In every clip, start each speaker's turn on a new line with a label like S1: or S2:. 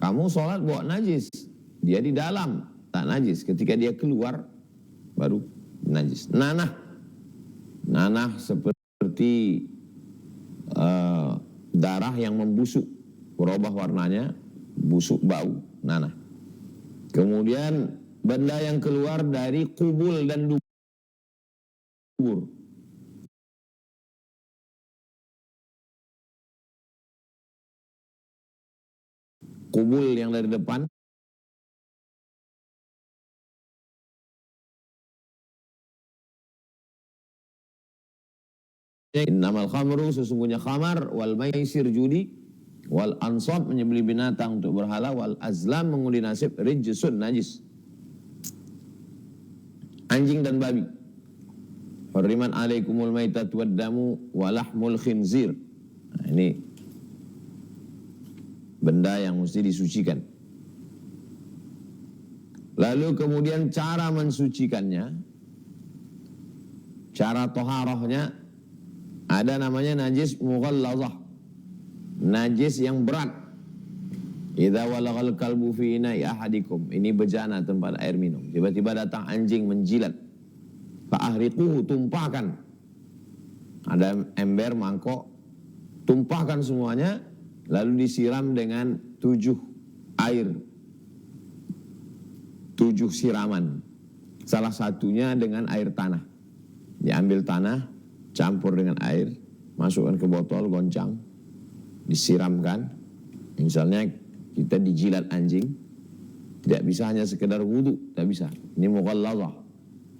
S1: kamu sholat bawa najis. Dia di dalam, tak najis. Ketika dia keluar, baru najis. Nanah seperti darah yang membusuk, berubah warnanya, busuk bau, nanah. Kemudian benda yang keluar dari kubul dan dubur. Kubul yang dari depan, innamal khamru, sesungguhnya khamar, wal maisir, judi, wal ansab, menyembelih binatang untuk berhala, wal azlam, mengundi nasib, rijsun, najis. Anjing dan babi. Hurriman alaikumul maitatu waddamu walahmul khinzir. Nah, ini benda yang mesti disucikan. Lalu kemudian cara mensucikannya, cara toharohnya, ada namanya najis mughallazah, najis yang berat. Idza walaghal kalbu fi ina'i ahadikum, ini bejana tempat air minum. Tiba-tiba datang anjing menjilat. Fa'ahriquhu, tumpahkan. Ada ember, mangkok, tumpahkan semuanya, lalu disiram dengan 7 air. 7 siraman. Salah satunya dengan air tanah. Diambil tanah, campur dengan air, masukkan ke botol, goncang, disiramkan. Misalnya kita dijilat anjing, tidak bisa hanya sekedar wudu, tidak bisa. Ini mughallazah.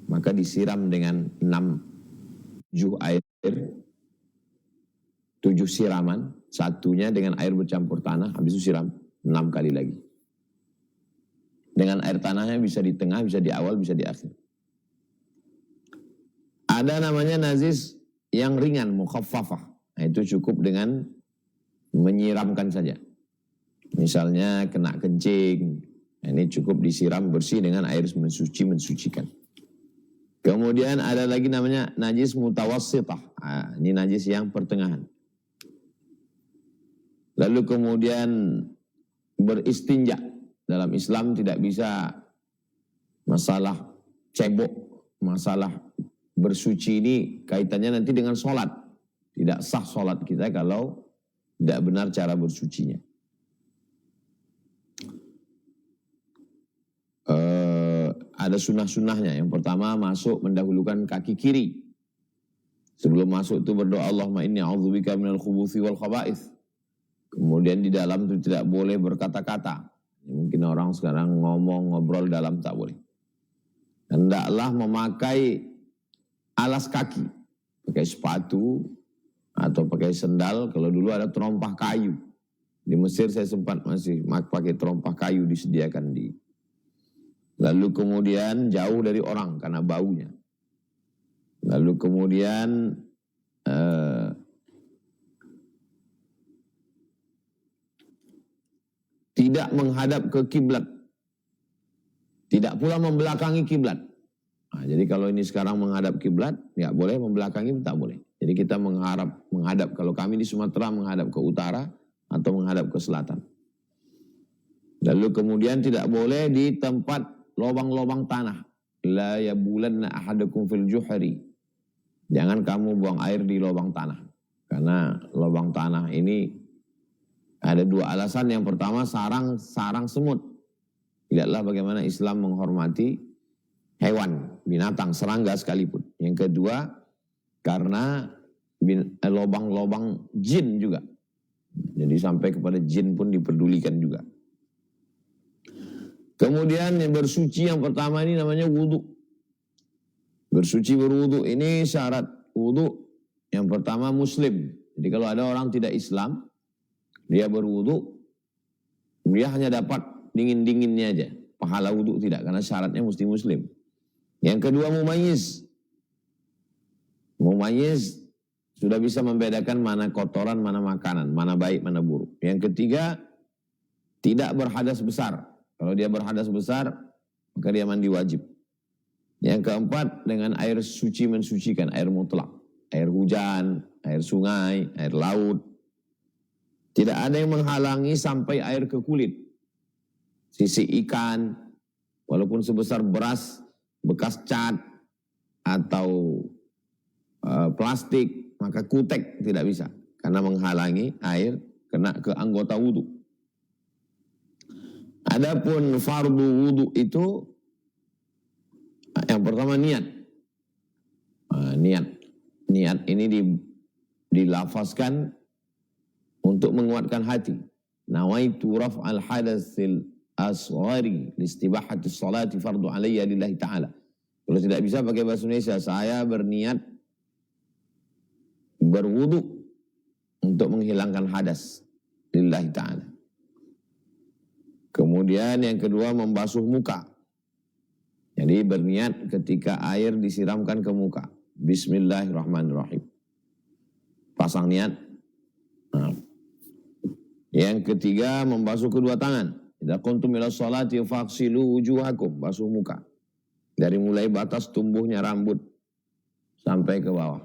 S1: Maka disiram dengan 7 air, 7 siraman, satunya dengan air bercampur tanah, habis itu siram 6 kali lagi. Dengan air tanahnya bisa di tengah, bisa di awal, bisa di akhir. Ada namanya najis yang ringan, mukhaffafah. Nah, itu cukup dengan menyiramkan saja. Misalnya kena kencing, ini cukup disiram bersih dengan air mensucikan. Kemudian ada lagi namanya najis mutawassithah. Nah, ini najis yang pertengahan. Lalu kemudian beristinja. Dalam Islam tidak bisa masalah cebok, masalah bersuci ini kaitannya nanti dengan sholat. Tidak sah sholat kita kalau tidak benar cara bersucinya. Ada sunnah-sunnahnya. Yang pertama, masuk mendahulukan kaki kiri. Sebelum masuk itu berdoa, Allahumma inni a'udzubika minal khubuthi wal khaba'ith. Kemudian di dalam itu tidak boleh berkata-kata. Mungkin orang sekarang ngomong, ngobrol dalam, tak boleh. Hendaklah memakai alas kaki. Pakai sepatu atau pakai sendal. Kalau dulu ada terompah kayu. Di Mesir saya sempat masih pakai terompah kayu disediakan di. Lalu kemudian jauh dari orang karena baunya. Lalu kemudian tidak menghadap ke kiblat. Tidak pula membelakangi kiblat. Nah, jadi kalau ini sekarang menghadap kiblat, nggak boleh, membelakangi tak boleh. Jadi kita menghadap, kalau kami di Sumatera menghadap ke utara atau menghadap ke selatan. Lalu kemudian tidak boleh di tempat lubang-lubang tanah. La yabulanna ahadakum fil juhri. Jangan kamu buang air di lubang tanah. Karena lubang tanah ini ada 2 alasan. Yang pertama, sarang semut. Lihatlah bagaimana Islam menghormati hewan, binatang, serangga sekalipun. Yang kedua, karena lubang-lubang jin juga. Jadi sampai kepada jin pun diperdulikan juga. Kemudian yang bersuci yang pertama ini namanya wudu. Bersuci berwudu ini syarat wudu yang pertama muslim. Jadi kalau ada orang tidak Islam, dia berwudu, dia hanya dapat dingin-dinginnya aja. Pahala wudu tidak, karena syaratnya mesti muslim. Yang kedua mumayyiz. Mumayyiz sudah bisa membedakan mana kotoran, mana makanan, mana baik, mana buruk. Yang ketiga, tidak berhadas besar. Kalau dia berhadas besar, maka dia mandi wajib. Yang keempat, dengan air suci mensucikan, air mutlak. Air hujan, air sungai, air laut. Tidak ada yang menghalangi sampai air ke kulit. sisik ikan, walaupun sebesar beras, bekas cat, atau plastik, maka kutek tidak bisa. Karena menghalangi air kena ke anggota wudhu. Adapun fardu wudhu itu, yang pertama niat. Niat ini dilafazkan untuk menguatkan hati. Nawaitu raf'al hadatsil asghari listibahati sholati fardu alayya lillahi ta'ala. Kalau tidak bisa pakai bahasa Indonesia, saya berniat berwudu untuk menghilangkan hadas lillahi ta'ala. Kemudian yang kedua membasuh muka. Jadi berniat ketika air disiramkan ke muka. Bismillahirrahmanirrahim. Pasang niat. Nah. Yang ketiga membasuh kedua tangan. Idza kuntum ila sholati faghsilu wujuhakum, basuh muka. Dari mulai batas tumbuhnya rambut sampai ke bawah.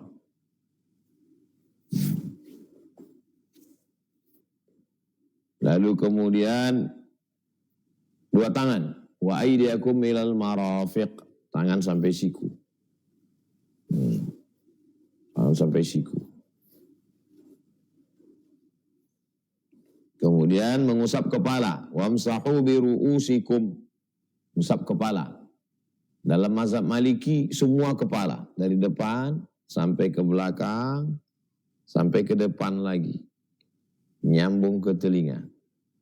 S1: Lalu kemudian dua tangan. Wa aydiyakum ilal marafiq, tangan sampai siku. Tangan sampai siku. Kemudian mengusap kepala. Wamsahu bi ru'usikum, usap kepala. Dalam mazhab Maliki semua kepala, dari depan sampai ke belakang, sampai ke depan lagi, nyambung ke telinga.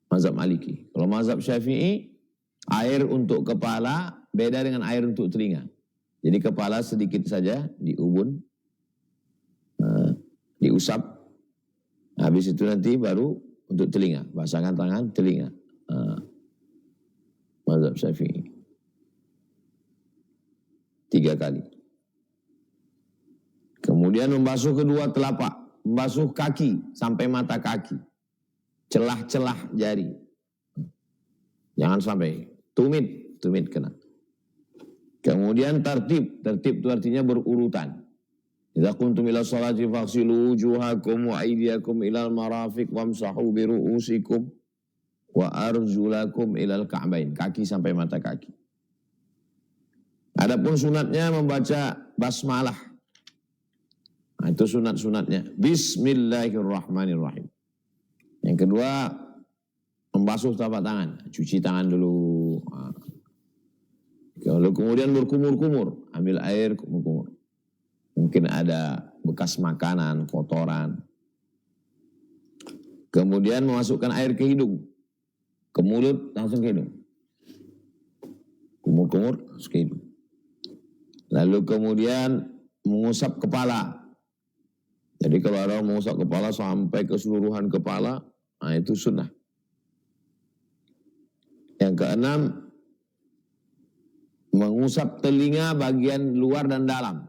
S1: Mazhab Maliki. Kalau mazhab Syafi'i, air untuk kepala beda dengan air untuk telinga. Jadi kepala sedikit saja diubun, diusap, habis itu nanti baru untuk telinga, basahkan tangan telinga. Mazhab Syafi'i 3 kali. Kemudian membasuh kedua telapak, membasuh kaki sampai mata kaki, celah-celah jari. Jangan sampai tumit kena. Kemudian tertib itu artinya berurutan. Idza kuntum ila sholati faghsilu wujuhakum wa aydiyakum ilal marafiq wamsahu bi ru'usikum wa arjulakum ilal ka'bain, kaki sampai mata kaki. Adapun sunatnya membaca basmalah. Nah, itu sunatnya. Bismillahirrahmanirrahim. Yang kedua membasuh telapak tangan, cuci tangan dulu. Kalau kemudian berkumur-kumur, ambil air kumur-kumur. Mungkin ada bekas makanan, kotoran. Kemudian memasukkan air ke hidung, ke mulut, langsung ke hidung. Kumur-kumur, langsung ke hidung. Lalu kemudian mengusap kepala. Jadi kalau ada mengusap kepala sampai keseluruhan kepala, nah itu sunnah. Yang keenam, mengusap telinga bagian luar dan dalam.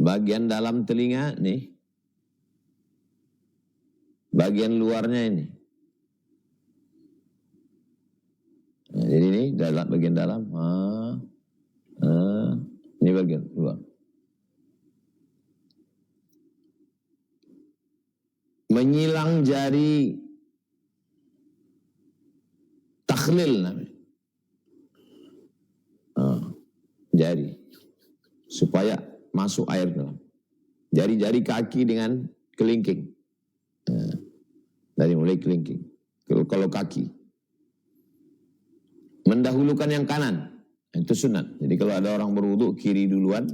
S1: Bagian dalam telinga nih, bagian luarnya ini. Nah, jadi ini bagian dalam. Ini bagian luar. Menyilang jari, takhlil namanya. Jari, supaya masuk air dalam. Jari-jari kaki dengan kelingking. Dari mulai kelingking. Kalau kaki. Mendahulukan yang kanan. Itu sunat. Jadi kalau ada orang berwudu kiri duluan,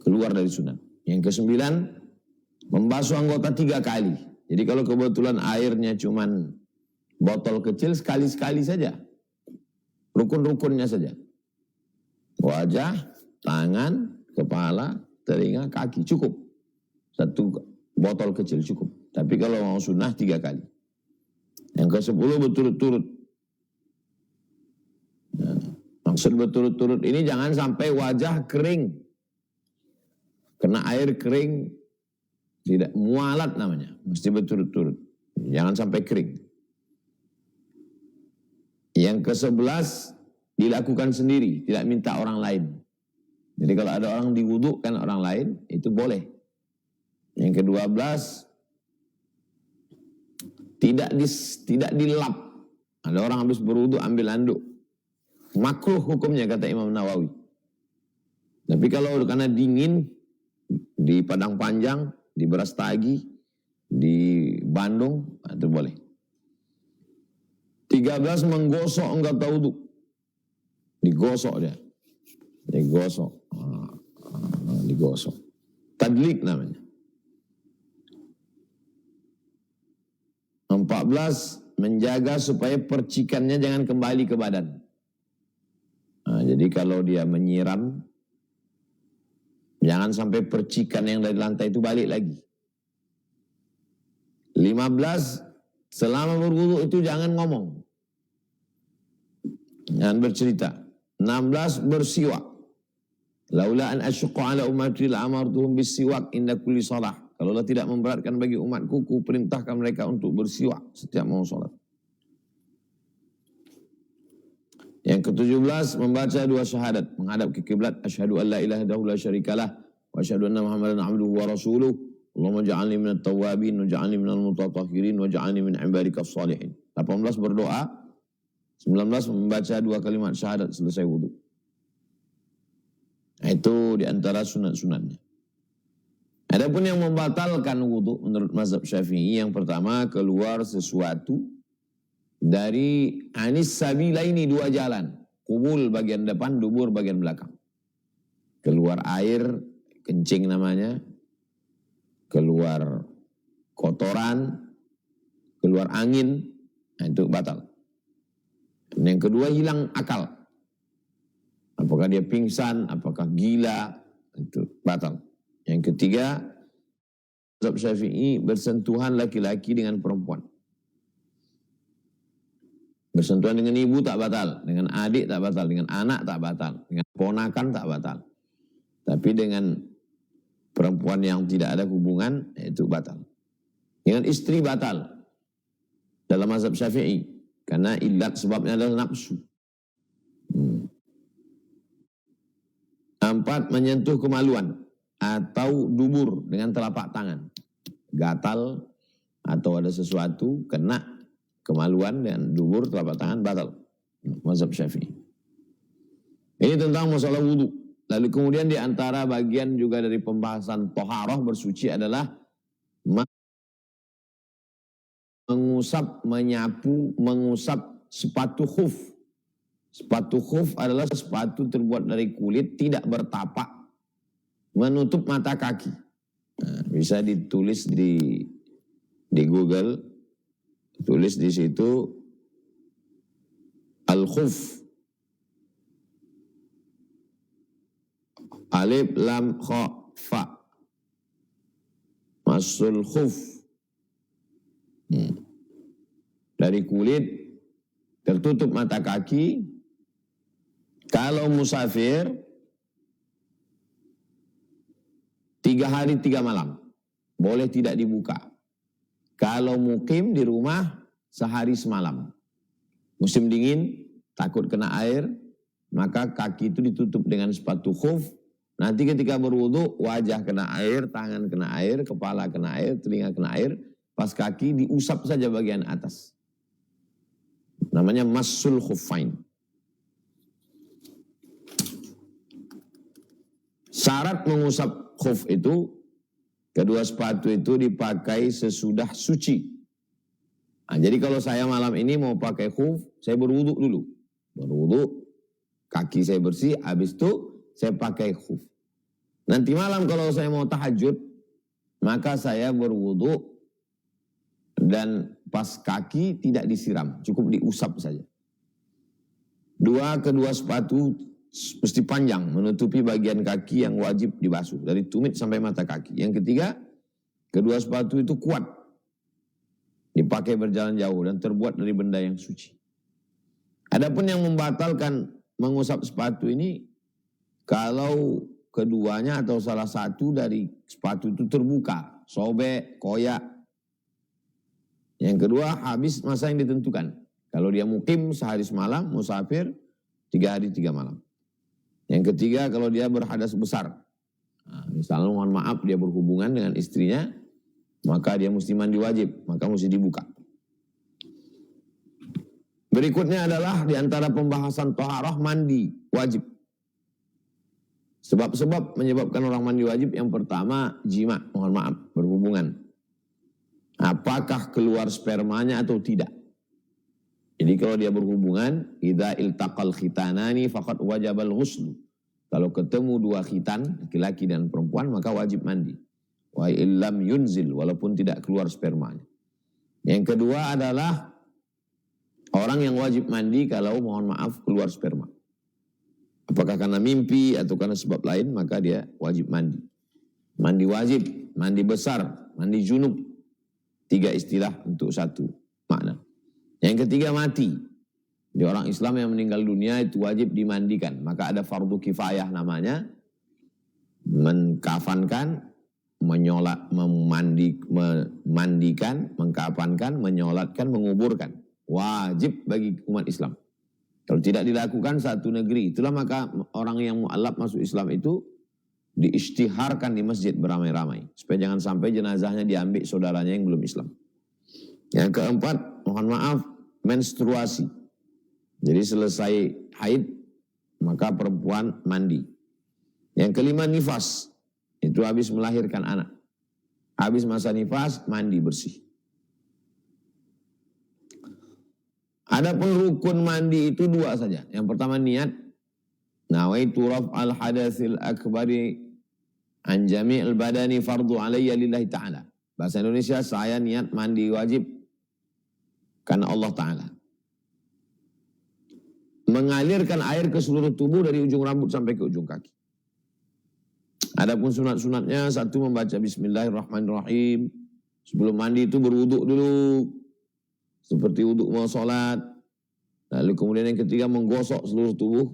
S1: keluar dari sunat. Yang ke-9, membasuh anggota 3 kali. Jadi kalau kebetulan airnya cuman botol kecil, sekali-sekali saja. Rukun-rukunnya saja. Wajah, tangan, kepala, telinga, kaki, cukup. 1 botol kecil cukup. Tapi kalau mau sunnah 3 kali. Yang ke-10 berturut-turut. Nah, maksud berturut-turut ini jangan sampai wajah kering. Kena air kering, tidak mualat namanya. Mesti berturut-turut. Jangan sampai kering. Yang ke-11 dilakukan sendiri, tidak minta orang lain. Jadi kalau ada orang diwudukkan orang lain, itu boleh. Yang ke-12, tidak dilap Ada orang habis berwudu ambil anduk. Makruh hukumnya kata Imam Nawawi. Tapi kalau karena dingin di Padang Panjang, di Brastagi, di Bandung, itu boleh. 13 menggosok anggota wudu. Digosok dia. Digosok. Digosok. Tadlik namanya. 14 menjaga supaya percikannya jangan kembali ke badan. Jadi kalau dia menyiram, jangan sampai percikan yang dari lantai itu balik lagi. 15, selama berwudu itu jangan ngomong. Jangan bercerita. 16, bersiwak. Laula an asyqa ala ummati la amartuhum bisiwak inda kulli shalah. Kalau Allah tidak memberatkan bagi umatku, ku perintahkan mereka untuk bersiwak setiap mau sholat. Yang ke-17 membaca 2 syahadat, menghadap ke kiblat, asyhadu an la ilaha illallah la syarikalah wa asyhadu anna Muhammadan abduhu wa rasuluh. Allahumma ja'alni minat tawwabin wa ja'alni minal mutatahhirin wa ja'alni min ibadika shalihin. 18 berdoa, 19 membaca 2 kalimat syahadat selesai wudu. Nah, itu di antara sunat-sunatnya. Adapun yang membatalkan wudu menurut mazhab Syafi'i, yang pertama keluar sesuatu dari anis sabilaini, 2 jalan. Qubul bagian depan, dubur bagian belakang. Keluar air, kencing namanya. Keluar kotoran, keluar angin, nah itu batal. Dan yang kedua hilang akal. Apakah dia pingsan, apakah gila, itu batal. Yang ketiga, mazhab Syafi'i bersentuhan laki-laki dengan perempuan. Bersentuhan dengan ibu tak batal, dengan adik tak batal, dengan anak tak batal, dengan ponakan tak batal. Tapi dengan perempuan yang tidak ada hubungan, itu batal. Dengan istri batal dalam mazhab Syafi'i, karena illat sebabnya adalah nafsu. 4, menyentuh kemaluan atau dubur dengan telapak tangan. Gatal atau ada sesuatu kena kemaluan dan dubur telapak tangan, batal. Mazhab Syafi'i. Ini tentang masalah wudu. Lalu kemudian di antara bagian juga dari pembahasan toharoh bersuci adalah mengusap, menyapu, mengusap sepatu khuf. Sepatu khuf adalah sepatu terbuat dari kulit, tidak bertapak, menutup mata kaki. Nah, bisa ditulis di Google, tulis di situ al-khuf, alif lam kha fa, masul khuf, dari kulit, tertutup mata kaki. Kalau musafir 3 hari 3 malam boleh tidak dibuka. Kalau mukim di rumah sehari semalam. Musim dingin takut kena air, maka kaki itu ditutup dengan sepatu khuf. Nanti ketika berwudu, wajah kena air, tangan kena air, kepala kena air, telinga kena air, pas kaki diusap saja bagian atas. Namanya masul khuffain. Syarat mengusap khuf itu, kedua sepatu itu dipakai sesudah suci. Nah, jadi kalau saya malam ini mau pakai khuf, saya berwudu dulu. Berwudu, kaki saya bersih, habis itu saya pakai khuf. Nanti malam kalau saya mau tahajud, maka saya berwudu dan pas kaki tidak disiram, cukup diusap saja. Kedua sepatu mesti panjang, menutupi bagian kaki yang wajib dibasuh, dari tumit sampai mata kaki. Yang ketiga, kedua sepatu itu kuat, dipakai berjalan jauh dan terbuat dari benda yang suci. Adapun yang membatalkan mengusap sepatu ini, kalau keduanya atau salah satu dari sepatu itu terbuka, sobek, koyak. Yang kedua, habis masa yang ditentukan. Kalau dia mukim sehari semalam, musafir 3 hari 3 malam. Yang ketiga, kalau dia berhadas besar. Nah, misalnya mohon maaf dia berhubungan dengan istrinya, maka dia mesti mandi wajib, maka mesti dibuka. Berikutnya adalah di antara pembahasan taharah mandi wajib. Sebab-sebab menyebabkan orang mandi wajib, yang pertama jima, mohon maaf, berhubungan. Apakah keluar spermanya atau tidak? Jadi kalau dia berhubungan, idza iltaqal khitanani faqad wajabal ghusl. Kalau ketemu dua khitan, laki-laki dan perempuan, maka wajib mandi. Wa illam yunzil, walaupun tidak keluar spermanya. Yang kedua adalah orang yang wajib mandi kalau mohon maaf keluar sperma. Apakah karena mimpi atau karena sebab lain, maka dia wajib mandi. Mandi wajib, mandi besar, mandi junub. 3 istilah untuk satu makna. Yang ketiga mati. Jadi orang Islam yang meninggal dunia itu wajib dimandikan. Maka ada fardu kifayah namanya. Mengkafankan, memandikan, mengkafankan, menyolatkan, menguburkan. Wajib bagi umat Islam. Kalau tidak dilakukan satu negeri, itulah maka orang yang mu'alaf masuk Islam itu diisytiharkan di masjid beramai-ramai. Supaya jangan sampai jenazahnya diambil saudaranya yang belum Islam. Yang keempat, mohon maaf, menstruasi. Jadi selesai haid, maka perempuan mandi. Yang kelima, nifas. Itu habis melahirkan anak. Habis masa nifas, mandi bersih. Adapun rukun mandi itu 2 saja. Yang pertama niat. Nawaitu raf'al hadatsil akbari an jami'il badani fardu alayya lillahi ta'ala. Bahasa Indonesia, saya niat mandi wajib karena Allah Ta'ala. Mengalirkan air ke seluruh tubuh dari ujung rambut sampai ke ujung kaki. Adapun sunat-sunatnya, 1 membaca Bismillahirrahmanirrahim. Sebelum mandi itu berwuduk dulu. Seperti wuduk mau sholat. Lalu kemudian yang ketiga menggosok seluruh tubuh.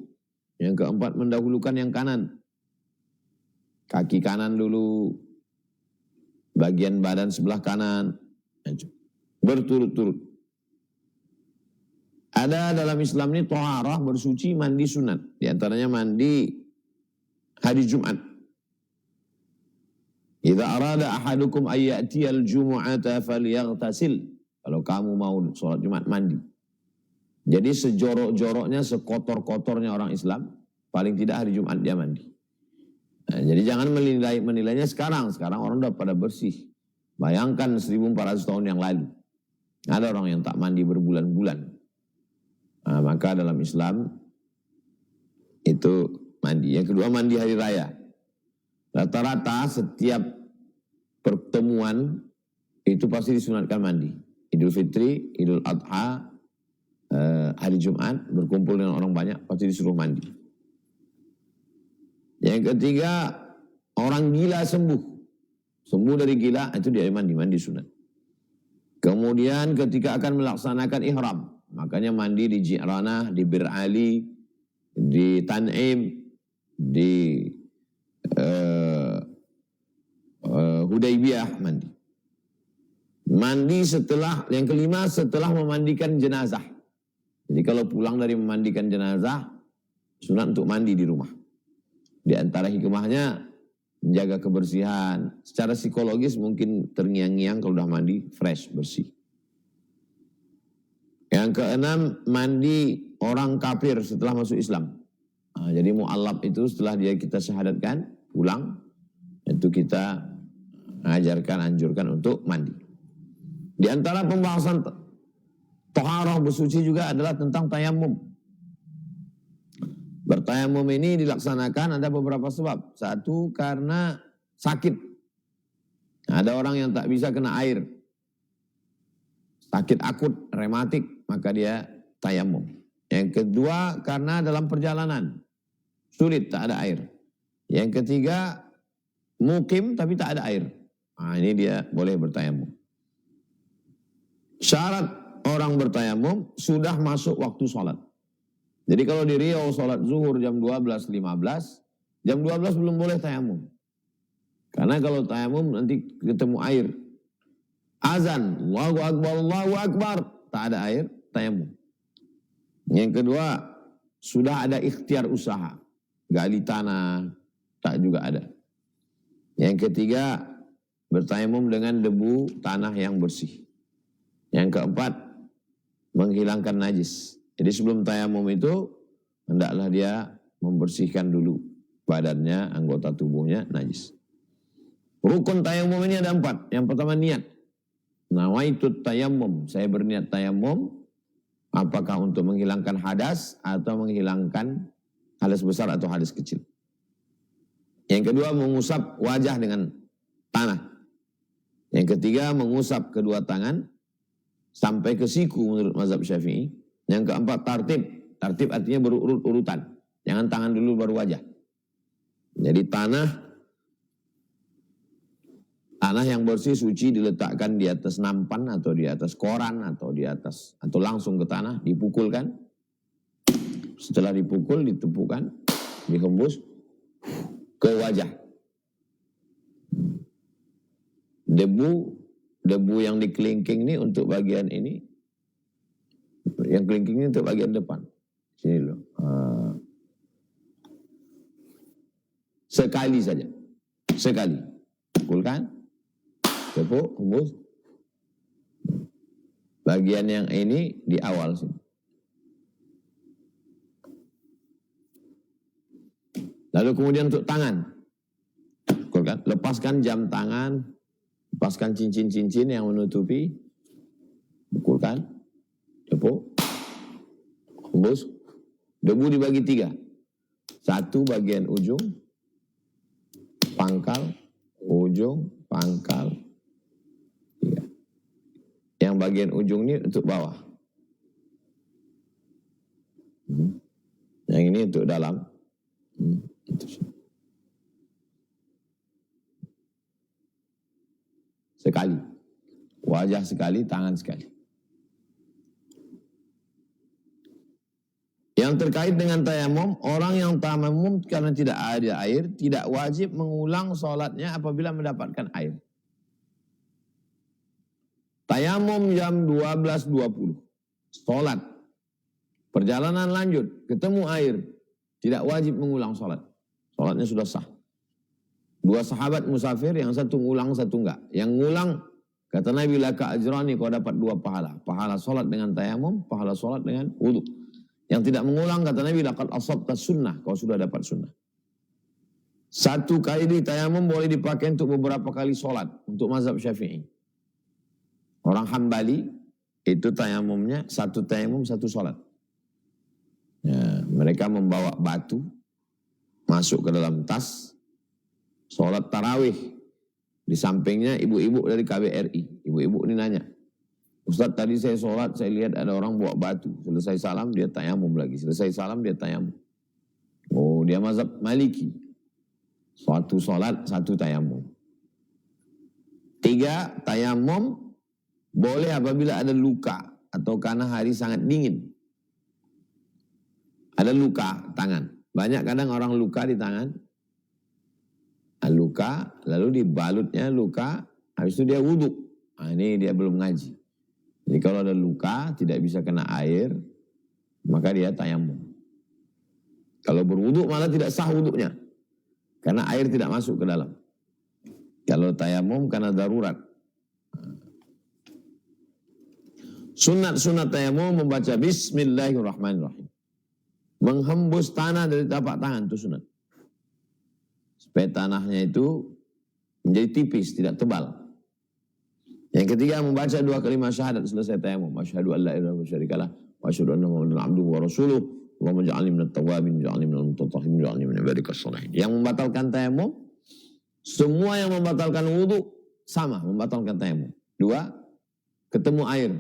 S1: Yang keempat mendahulukan yang kanan. Kaki kanan dulu. Bagian badan sebelah kanan. Berturut-turut. Ada dalam Islam ini toharah, bersuci, mandi sunat. Di antaranya mandi hari Jumat. Idza arada ahadukum ayyatiyal jumu'ata falyaghtasil. Kalau kamu mau sholat Jumat, mandi. Jadi sejorok-joroknya, sekotor-kotornya orang Islam, paling tidak hari Jumat dia mandi. Nah, jadi jangan menilainya sekarang. Sekarang orang udah pada bersih. Bayangkan 1400 tahun yang lalu. Ada orang yang tak mandi berbulan-bulan. Nah, maka dalam Islam itu mandi. Yang kedua mandi hari raya. Rata-rata setiap pertemuan itu pasti disunatkan mandi. Idul Fitri, Idul Adha, hari Jumat, berkumpul dengan orang banyak, pasti disuruh mandi. Yang ketiga, orang gila sembuh. Sembuh dari gila, itu dia mandi sunat. Kemudian ketika akan melaksanakan ihram, makanya mandi di Ji'ranah, di Bir Ali, di Tan'im, di Hudaybiyah mandi. Mandi setelah, yang kelima setelah memandikan jenazah. Jadi kalau pulang dari memandikan jenazah, sunat untuk mandi di rumah. Di antara hikmahnya menjaga kebersihan. Secara psikologis mungkin terngiang-ngiang kalau udah mandi fresh, bersih. Yang keenam, mandi orang kafir setelah masuk Islam. Nah, jadi mu'allab itu setelah kita syahadatkan, pulang, itu kita ajarkan, anjurkan untuk mandi. Di antara pembahasan taharah bersuci juga adalah tentang tayamum. Bertayamum ini dilaksanakan ada beberapa sebab. 1, karena sakit. Ada orang yang tak bisa kena air. Sakit akut, rematik, maka dia tayamum. Yang kedua, karena dalam perjalanan. Sulit, tak ada air. Yang ketiga, mukim tapi tak ada air. Nah, ini dia boleh bertayamum. Syarat orang bertayamum sudah masuk waktu sholat. Jadi kalau di Riau sholat zuhur jam 12.15, jam 12 belum boleh tayamum. Karena kalau tayamum nanti ketemu air. Azan, Allahu Akbar, Allahu Akbar, tak ada air, tayamum. Yang kedua, sudah ada ikhtiar usaha. Gali tanah, tak juga ada. Yang ketiga, bertayamum dengan debu tanah yang bersih. Yang keempat, menghilangkan najis. Jadi sebelum tayamum itu hendaklah dia membersihkan dulu badannya, anggota tubuhnya najis. Rukun tayamum ini ada 4. Yang pertama niat. Nawaitut tayamum, saya berniat tayamum, apakah untuk menghilangkan hadas atau menghilangkan hadas besar atau hadas kecil. Yang kedua mengusap wajah dengan tanah. Yang ketiga mengusap kedua tangan sampai ke siku menurut mazhab Syafi'i. Yang keempat tartib. Tartib artinya berurut-urutan. Jangan tangan dulu baru wajah. Jadi tanah yang bersih suci diletakkan di atas nampan atau di atas koran atau di atas atau langsung ke tanah, dipukulkan. Setelah dipukul ditepukkan, dihembus ke wajah. Debu yang dikelingking ini untuk bagian ini, yang kelingking ini untuk bagian depan. Sini loh. Sekali saja. Sekali. Pukulkan. Tepuk, hembus. Bagian yang ini di awal sini. Lalu kemudian untuk tangan. Pukulkan. Lepaskan jam tangan. Lepaskan cincin-cincin yang menutupi. Pukulkan. Tepuk. Hembus. Debu dibagi 3. 1 bagian ujung. Pangkal. Ujung. Pangkal. 3. Yang bagian ujung ini untuk bawah. Yang ini untuk dalam. Sekali. Wajah sekali, tangan sekali. Yang terkait dengan tayamum, orang yang tayamum karena tidak ada air, tidak wajib mengulang sholatnya apabila mendapatkan air. Tayamum jam 12.20. Sholat. Perjalanan lanjut, ketemu air. Tidak wajib mengulang sholat. Sholatnya sudah sah. 2 sahabat musafir, yang satu ngulang, satu enggak. Yang ngulang, kata Nabi, laka ajrani, kau dapat 2 pahala. Pahala sholat dengan tayamum, pahala sholat dengan wudhu. Yang tidak mengulang, kata Nabi, laqad asabta sunnah, kau sudah dapat sunnah. 1 kali di tayamum boleh dipakai untuk beberapa kali sholat. Untuk mazhab Syafi'i. Orang Hambali, itu tayamumnya, 1 tayamum, 1 sholat. Ya, mereka membawa batu, masuk ke dalam tas, sholat tarawih. Di sampingnya ibu-ibu dari KBRI. Ibu-ibu ini nanya, Ustaz tadi saya sholat, saya lihat ada orang bawa batu. Selesai salam dia tayamum lagi. Selesai salam dia tayamum. Oh, dia mazhab Maliki. 1 sholat, 1 tayamum. 3, tayamum boleh apabila ada luka atau karena hari sangat dingin. Ada luka tangan. Banyak kadang orang luka di tangan. Luka, lalu dibalutnya luka, habis itu dia wudhu. Nah, ini dia belum ngaji. Jadi kalau ada luka, tidak bisa kena air, maka dia tayamum. Kalau berwudhu malah tidak sah wudhunya. Karena air tidak masuk ke dalam. Kalau tayamum karena darurat. Sunat-sunat tayamum membaca Bismillahirrahmanirrahim. Menghembus tanah dari tapak tangan, itu sunat. Supaya tanahnya itu menjadi tipis, tidak tebal. Yang ketiga membaca 2 kalimat syahadat selesai tayamum. Asyhadu an la ilaha illallah wa syarikalah wa asyhadu anna Muhammadan abduhu wa rasuluh. Allahumma ja'alni minat tawwabin, ja'alni minal mutatahhirin, ja'alni min ibadikas shalihin. Yang membatalkan tayamum, semua yang membatalkan wudu sama membatalkan tayamum. 2, ketemu air.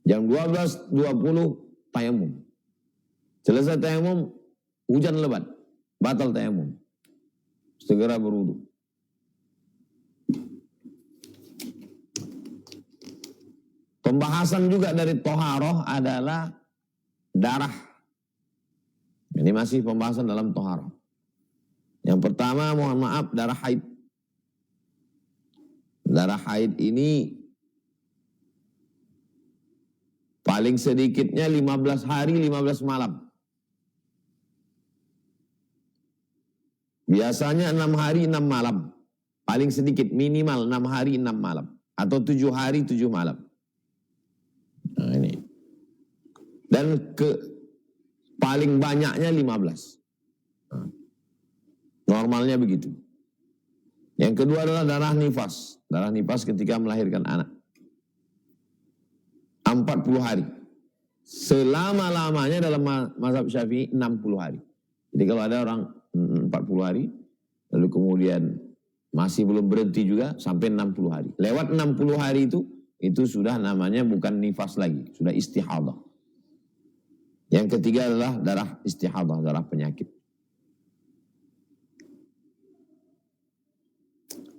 S1: Jam 12.20 tayamum. Selesai tayamum, hujan lebat, batal tayamum. Segera berwudu. Pembahasan juga dari toharoh adalah darah. Ini masih pembahasan dalam toharoh. Yang pertama, mohon maaf, darah haid. Darah haid ini paling sedikitnya 15 hari, 15 malam. Biasanya 6 hari, 6 malam. Paling sedikit, minimal 6 hari, 6 malam. Atau 7 hari, 7 malam. Dan paling banyaknya 15. Normalnya begitu. Yang kedua adalah darah nifas. Darah nifas ketika melahirkan anak. 40 hari. Selama-lamanya dalam mazhab Syafi'i 60 hari. Jadi kalau ada orang 40 hari, lalu kemudian masih belum berhenti juga sampai 60 hari. Lewat 60 hari itu sudah namanya bukan nifas lagi, sudah istihadah. Yang ketiga adalah darah istihadah, darah penyakit.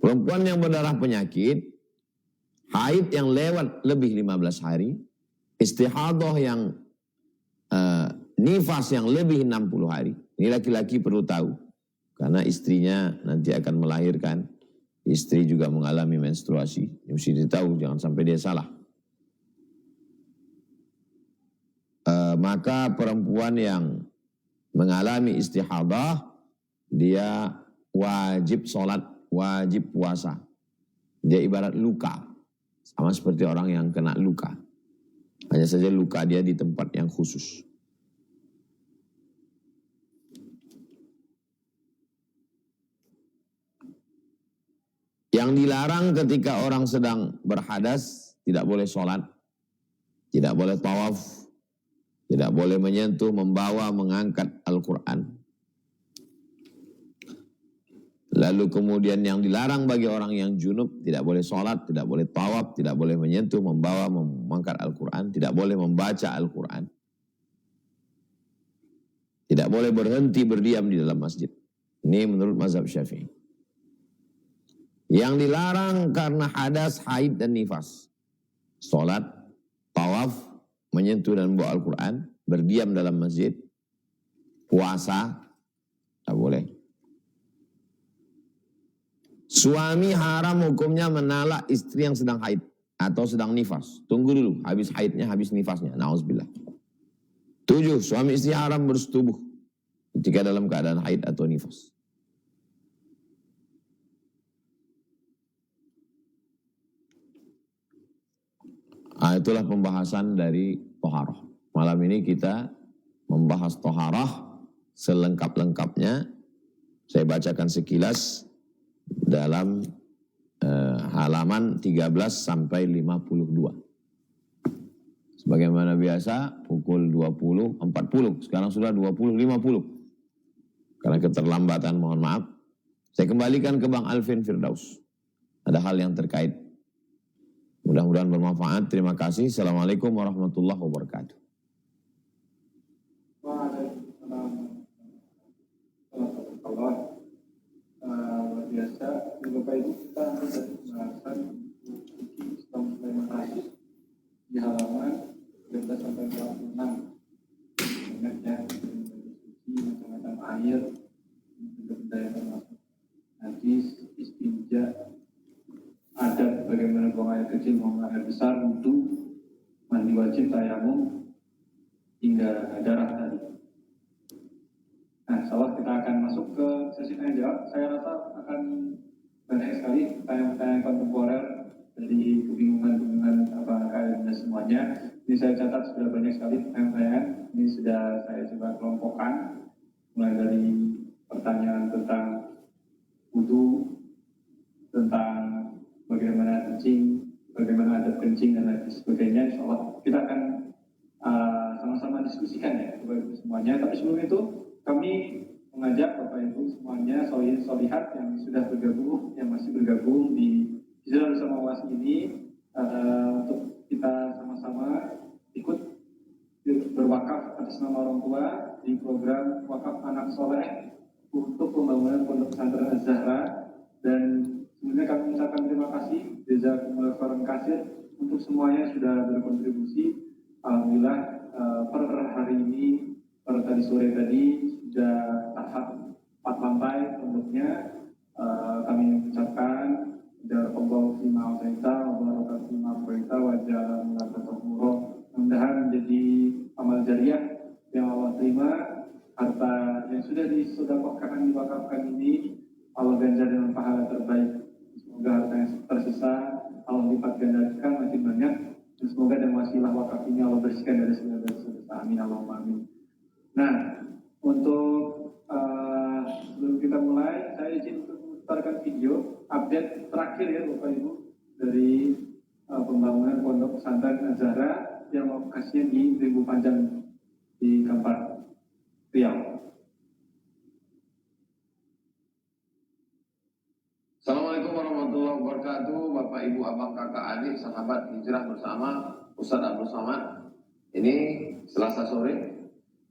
S1: Perempuan yang berdarah penyakit, haid yang lewat lebih 15 hari, istihadah yang nifas yang lebih 60 hari. Ini laki-laki perlu tahu. Karena istrinya nanti akan melahirkan. Istri juga mengalami menstruasi. Ini mesti ditahu, jangan sampai dia salah. Maka perempuan yang mengalami istihadah, dia wajib sholat, wajib puasa. Dia ibarat luka. Sama seperti orang yang kena luka. Hanya saja luka dia di tempat yang khusus. Yang dilarang ketika orang sedang berhadas, tidak boleh sholat, tidak boleh tawaf, tidak boleh menyentuh, membawa, mengangkat Al-Quran. Lalu kemudian yang dilarang bagi orang yang junub, tidak boleh sholat, tidak boleh tawaf, tidak boleh menyentuh, membawa, mengangkat Al-Quran, tidak boleh membaca Al-Quran. Tidak boleh berhenti berdiam di dalam masjid. Ini menurut mazhab Syafi'i. Yang dilarang karena hadas, haid, dan nifas. Sholat, tawaf, menyentuh dan membawa Al-Quran, berdiam dalam masjid, puasa, tak boleh. Suami haram hukumnya menalak istri yang sedang haid atau sedang nifas. Tunggu dulu, habis haidnya, habis nifasnya. Na'udzubillah. 7. Suami istri haram bersetubuh ketika dalam keadaan haid atau nifas. Itulah pembahasan dari toharah. Malam ini kita membahas toharah selengkap-lengkapnya. Saya bacakan sekilas dalam halaman 13 sampai 52. Sebagaimana biasa pukul 20.40. Sekarang sudah 20.50. Karena keterlambatan mohon maaf. Saya kembalikan ke Bang Alvin Firdaus. Ada hal yang terkait. Mudah-mudahan bermanfaat. Terima kasih. Assalamualaikum warahmatullahi wabarakatuh.
S2: Waalaikumsalam. Luar biasa. Bapak Ibu, kita dari pembahasan Islam Muslim di halaman 13 sampai 46. Ingat ya, diskusi macam-macam air, budaya termasuk hadis, istinja, adat bagaimana buang air kecil, buang air besar, wudu, mandi wajib, tayamum, hingga darah tadi. Nah, insyaallah kita akan masuk ke sesi tanya jawab. Saya rasa akan banyak sekali pertanyaan-pertanyaan kontemporer dari kebingungan apa kaitannya semuanya. Ini saya catat sudah banyak sekali pertanyaan-pertanyaan. Ini sudah saya coba kelompokkan, mulai dari pertanyaan tentang wudu, tentang bagaimana kencing, bagaimana adat kencing dan lain sebagainya. Insyaallah kita akan sama-sama diskusikan ya Bapak Ibu semuanya. Tapi sebelum itu kami mengajak Bapak Ibu semuanya, solihin solihat yang sudah bergabung, yang masih bergabung di Hijrah Bersama UAS ini, untuk kita sama-sama ikut berwakaf atas nama orang tua di program Wakaf Anak Soleh untuk pembangunan Pondok Pesantren Az-Zahra. Dan sebenarnya kami mengucapkan terima kasih jazakumullah khairan katsir untuk semuanya sudah berkontribusi. Alhamdulillah per hari ini, per tadi sore tadi sudah tahap 4 lantai pondoknya. Kami mengucapkan Allahu fima ataita wa baraka fima ataita wa ja'ala laka tahura. Mudah-mudahan menjadi amal jariah yang Allah terima. Harta yang sudah disedekahkan, diwakafkan ini Allah ganjar dengan pahala terbaik. Semoga harta yang tersisa Allah lipat gandakan makin banyak Dan semoga dan wasilah wakaf ini Allah bersihkan dari segala dosa. Amin Allahumma amin. Nah, untuk sebelum kita mulai, saya izin untuk memutarkan video update terakhir ya Bapak Ibu dari pembangunan Pondok Pesantren Az-Zahra yang lokasinya di Ribu Panjang di Kampar, Riau.
S1: Assalamualaikum warahmatullahi wabarakatuh, Bapak Ibu, Abang, Kakak, Adik, sahabat hijrah bersama Ustadz Abdul Somad. Ini Selasa sore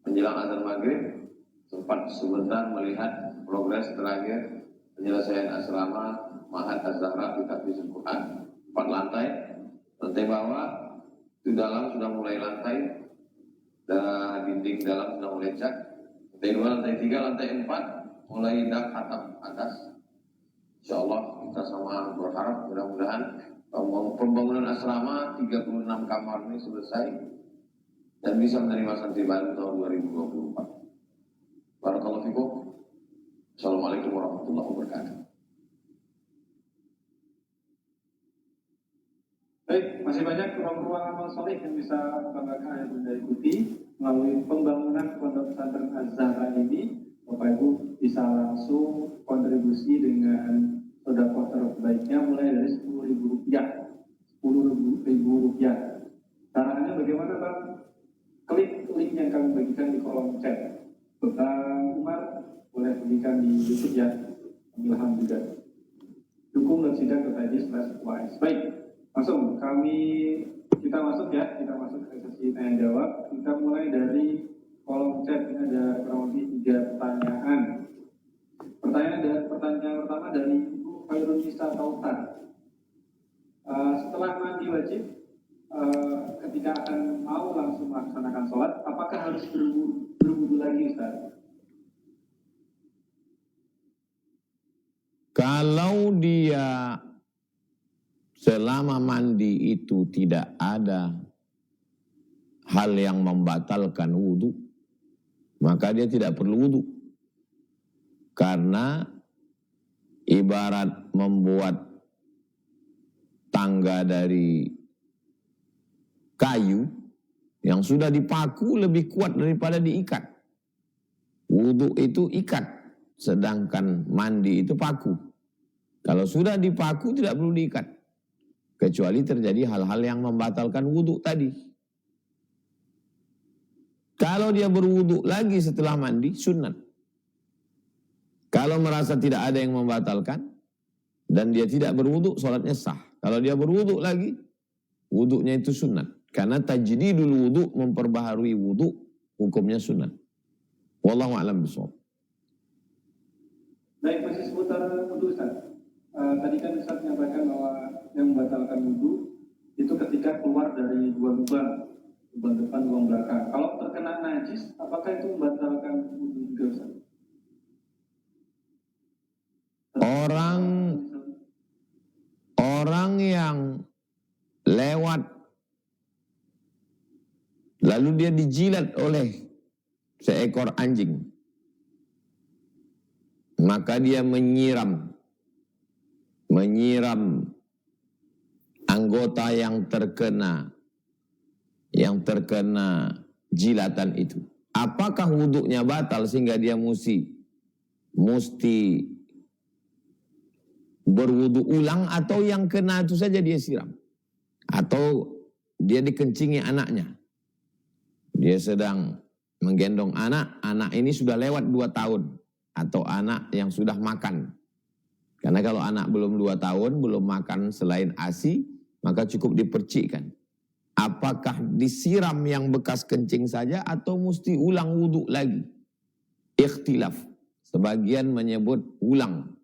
S1: menjelang azan maghrib, sempat sebentar melihat progres terakhir penyelesaian asrama Ma'had Az-Zahra di Tahfidzul Quran 4 lantai. Lantai bawah itu dalam sudah mulai lantai, dan dinding dalam sudah mulai cat. Lantai 2, lantai 3, lantai 4 mulai dak atap atas. Insya Allah kita sama berharap mudah-mudahan pembangunan asrama 36 kamar ini selesai dan bisa menerima santri baru tahun 2024. Barakallahu fikum. Assalamualaikum warahmatullahi wabarakatuh.
S2: Baik, masih banyak ruang-ruang amal soleh yang bisa banggakan yang Bunda ikuti melalui pembangunan Pondok Pesantren Az-Zahra ini. Bapak Ibu bisa langsung kontribusi dengan sedekah terbaiknya mulai dari Rp10.000. Rp10.000. Caranya bagaimana Bang? Klik link yang kami bagikan di kolom chat. Bang Umar boleh bagikan di YouTube ya. Ilham juga. Dukung @sidak.id/wais. Baik, langsung kita masuk ke sesi tanya jawab. Kita mulai dari kolom chat. Ini ada kurang lebih 3 pertanyaan. Pertanyaan pertama dari Ibu Khairul Nisa Tautar. Setelah mandi wajib, ketika akan mau langsung melaksanakan sholat, apakah harus berwudu lagi, Ustaz?
S1: Kalau dia selama mandi itu tidak ada hal yang membatalkan wudu, maka dia tidak perlu wudu. Karena ibarat membuat tangga dari kayu yang sudah dipaku lebih kuat daripada diikat. Wudu itu ikat, sedangkan mandi itu paku. Kalau sudah dipaku tidak perlu diikat, kecuali terjadi hal-hal yang membatalkan wudu tadi. Kalau dia berwudu lagi setelah mandi, sunat. Kalau merasa tidak ada yang membatalkan dan dia tidak berwudu, sholatnya sah. Kalau dia berwudu lagi, wudunya itu sunat. Karena tajdidul wudu, memperbaharui wudu, hukumnya sunat. Wallahu a'lam bishawab.
S2: Baik, masih seputar wudu, Ustaz. Tadi kan Ustaz menyampaikan bahwa yang membatalkan wudu itu ketika keluar dari 2 lubang depan, lubang belakang. Kalau terkena najis, apakah itu membatalkan wudu juga, Ustaz?
S1: Orang yang lewat lalu dia dijilat oleh seekor anjing, maka dia menyiram anggota yang terkena jilatan itu. Apakah wuduknya batal sehingga dia mesti berwudu ulang, atau yang kena itu saja dia siram, atau dia dikencingi anaknya, dia sedang menggendong anak ini sudah lewat 2 tahun, atau anak yang sudah makan. Karena kalau anak belum 2 tahun, belum makan selain ASI, maka cukup dipercikkan. Apakah disiram yang bekas kencing saja atau mesti ulang wudu lagi? Ikhtilaf. Sebagian menyebut ulang,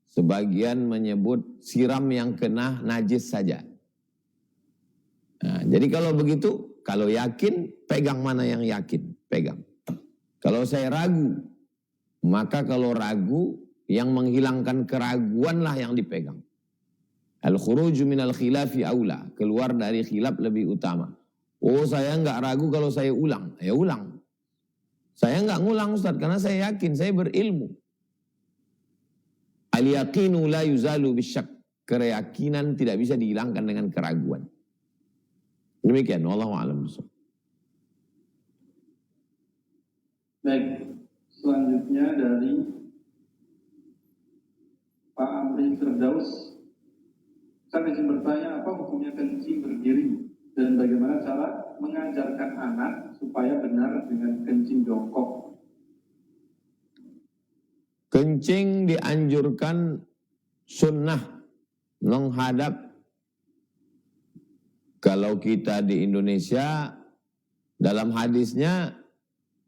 S1: sebagian menyebut siram yang kena najis saja. Nah, jadi kalau begitu, kalau yakin, pegang mana yang yakin, pegang. Kalau saya ragu, maka kalau ragu, yang menghilangkan keraguanlah yang dipegang. Al-khuruju minal khilafi aula, keluar dari khilaf lebih utama. Oh, saya enggak ragu kalau saya ulang, ya ulang. Saya enggak ngulang, Ustaz, karena saya yakin, saya berilmu. Al-yaqinu la yuzalu bisyak, keyakinan tidak bisa dihilangkan dengan keraguan. Demikian, wallahu a'lam bishawab.
S2: Baik, selanjutnya dari Pak Amri Firdaus. Saya ingin bertanya, apa hukumnya kencing berdiri dan bagaimana cara mengajarkan anak supaya benar dengan kencing jongkok?
S1: Kencing dianjurkan sunnah menghadap. Kalau kita di Indonesia, dalam hadisnya,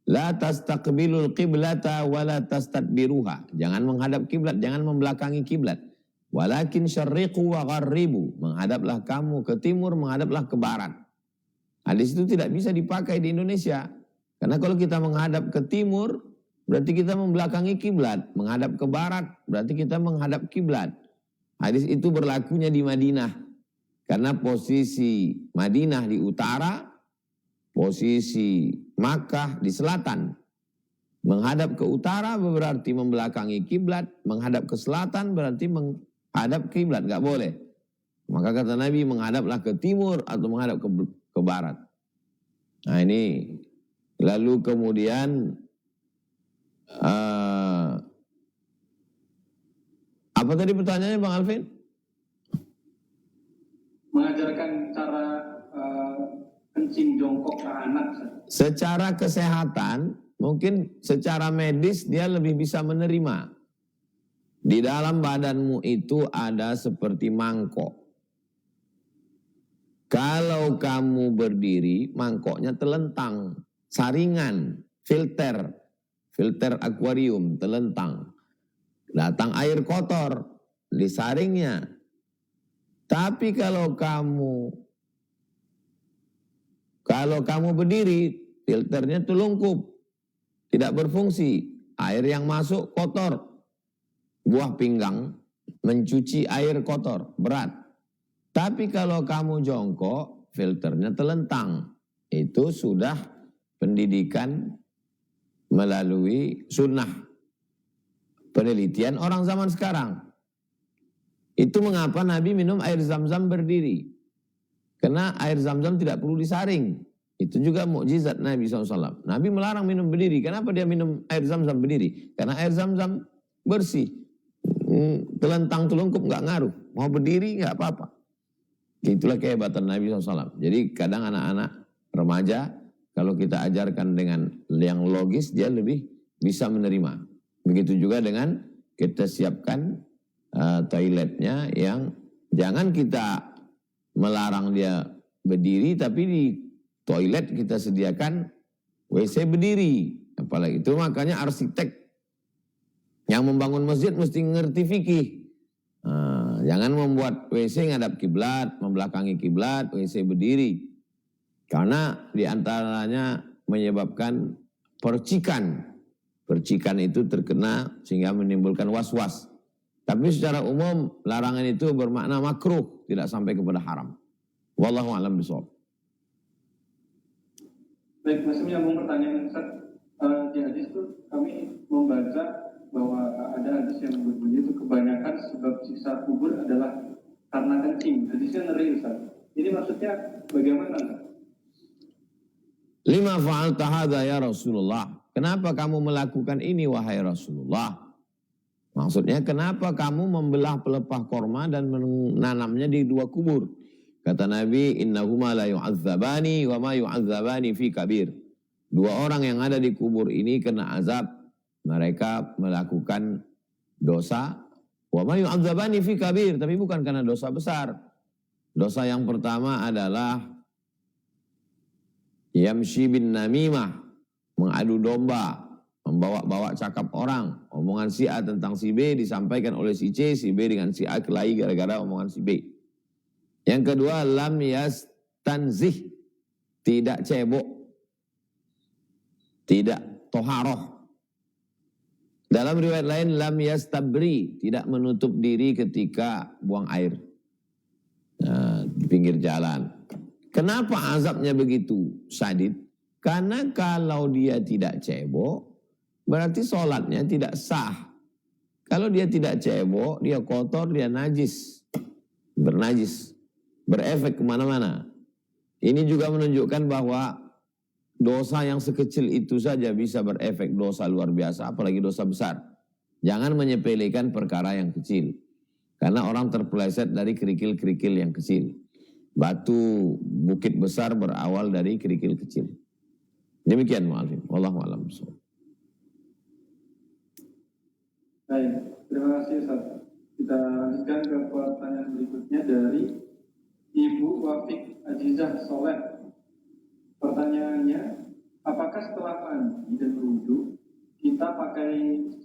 S1: la tastaqbilul qiblata wa la tastadbiruha. Jangan menghadap kiblat, jangan membelakangi kiblat. Walakin syarriqu wa gharribu. Menghadaplah kamu ke timur, menghadaplah ke barat. Hadis itu tidak bisa dipakai di Indonesia. Karena kalau kita menghadap ke timur, berarti kita membelakangi kiblat. Menghadap ke barat, berarti kita menghadap kiblat. Hadis itu berlakunya di Madinah. Karena posisi Madinah di utara, posisi Makkah di selatan. Menghadap ke utara berarti membelakangi kiblat, menghadap ke selatan berarti menghadap kiblat, enggak boleh. Maka kata Nabi, menghadaplah ke timur atau menghadap ke barat. Nah ini, lalu kemudian apa tadi pertanyaannya Bang Alvin?
S2: Mengajarkan cara kencing jongkok ke anak.
S1: Secara kesehatan, mungkin secara medis dia lebih bisa menerima. Di dalam badanmu itu ada seperti mangkok. Kalau kamu berdiri, mangkoknya telentang, saringan, filter akuarium, telentang. Datang air kotor, disaringnya. Tapi kalau kamu berdiri, filternya telungkup, tidak berfungsi. Air yang masuk kotor. Buah pinggang mencuci air kotor, berat. Tapi kalau kamu jongkok, filternya telentang. Itu sudah pendidikan melalui sunnah. Penelitian orang zaman sekarang. Itu mengapa Nabi minum air zam-zam berdiri. Karena air zam-zam tidak perlu disaring. Itu juga mukjizat Nabi SAW. Nabi melarang minum berdiri. Kenapa dia minum air zam-zam berdiri? Karena air zam-zam bersih. Telentang telungkup nggak ngaruh. Mau berdiri nggak apa-apa. Itulah kehebatan Nabi SAW. Jadi kadang anak-anak remaja, kalau kita ajarkan dengan yang logis, dia lebih bisa menerima. Begitu juga dengan kita siapkan toiletnya yang jangan kita melarang dia berdiri, tapi di toilet kita sediakan WC berdiri. Apalagi itu makanya arsitek yang membangun masjid mesti ngerti fikih. Jangan membuat WC ngadap kiblat, membelakangi kiblat, WC berdiri. Karena diantaranya menyebabkan percikan. Percikan itu terkena sehingga menimbulkan was-was. Tapi secara umum larangan itu bermakna makruh, tidak sampai kepada haram. Wallahu a'lam bishawab.
S2: Baik, masih menyambung pertanyaan Ustaz. Di hadis itu kami membaca bahwa ada hadis yang berbunyi itu kebanyakan sebab siksa kubur adalah karena kencing. Hadisnya ngeri Ustaz. Ini maksudnya bagaimana Ustaz?
S1: Lima fa'alta hadza ya Rasulullah. Kenapa kamu melakukan ini wahai Rasulullah? Maksudnya kenapa kamu membelah pelepah korma dan menanamnya di dua kubur? Kata Nabi, innahuma la yu'adzabani wa ma yu'adzabani fi kabir. Dua orang yang ada di kubur ini kena azab. Mereka melakukan dosa. Wa ma yu'adzabani fi kabir. Tapi bukan karena dosa besar. Dosa yang pertama adalah yamshi bin namimah. Mengadu domba. Membawa-bawa cakap orang. Omongan si A tentang si B disampaikan oleh si C. Si B dengan si A kelahi gara-gara omongan si B. Yang kedua, lam yastanzih. Tidak cebok. Tidak toharoh. Dalam riwayat lain, lam yastabri. Tidak menutup diri ketika buang air. Di pinggir jalan. Kenapa azabnya begitu sadid? Karena kalau dia tidak cebok, berarti sholatnya tidak sah. Kalau dia tidak cebok, dia kotor, dia najis. Bernajis. Berefek kemana-mana. Ini juga menunjukkan bahwa dosa yang sekecil itu saja bisa berefek dosa luar biasa, apalagi dosa besar. Jangan menyepelekan perkara yang kecil. Karena orang terpeleset dari kerikil-kerikil yang kecil. Batu bukit besar berawal dari kerikil kecil. Demikian mu'alif. Wallahu a'lam.
S2: Baik, terima kasih Ustaz. Kita lanjutkan ke pertanyaan berikutnya dari Ibu Wafik Azizah Soleh. Pertanyaannya, apakah setelah mandi dan berwudu kita pakai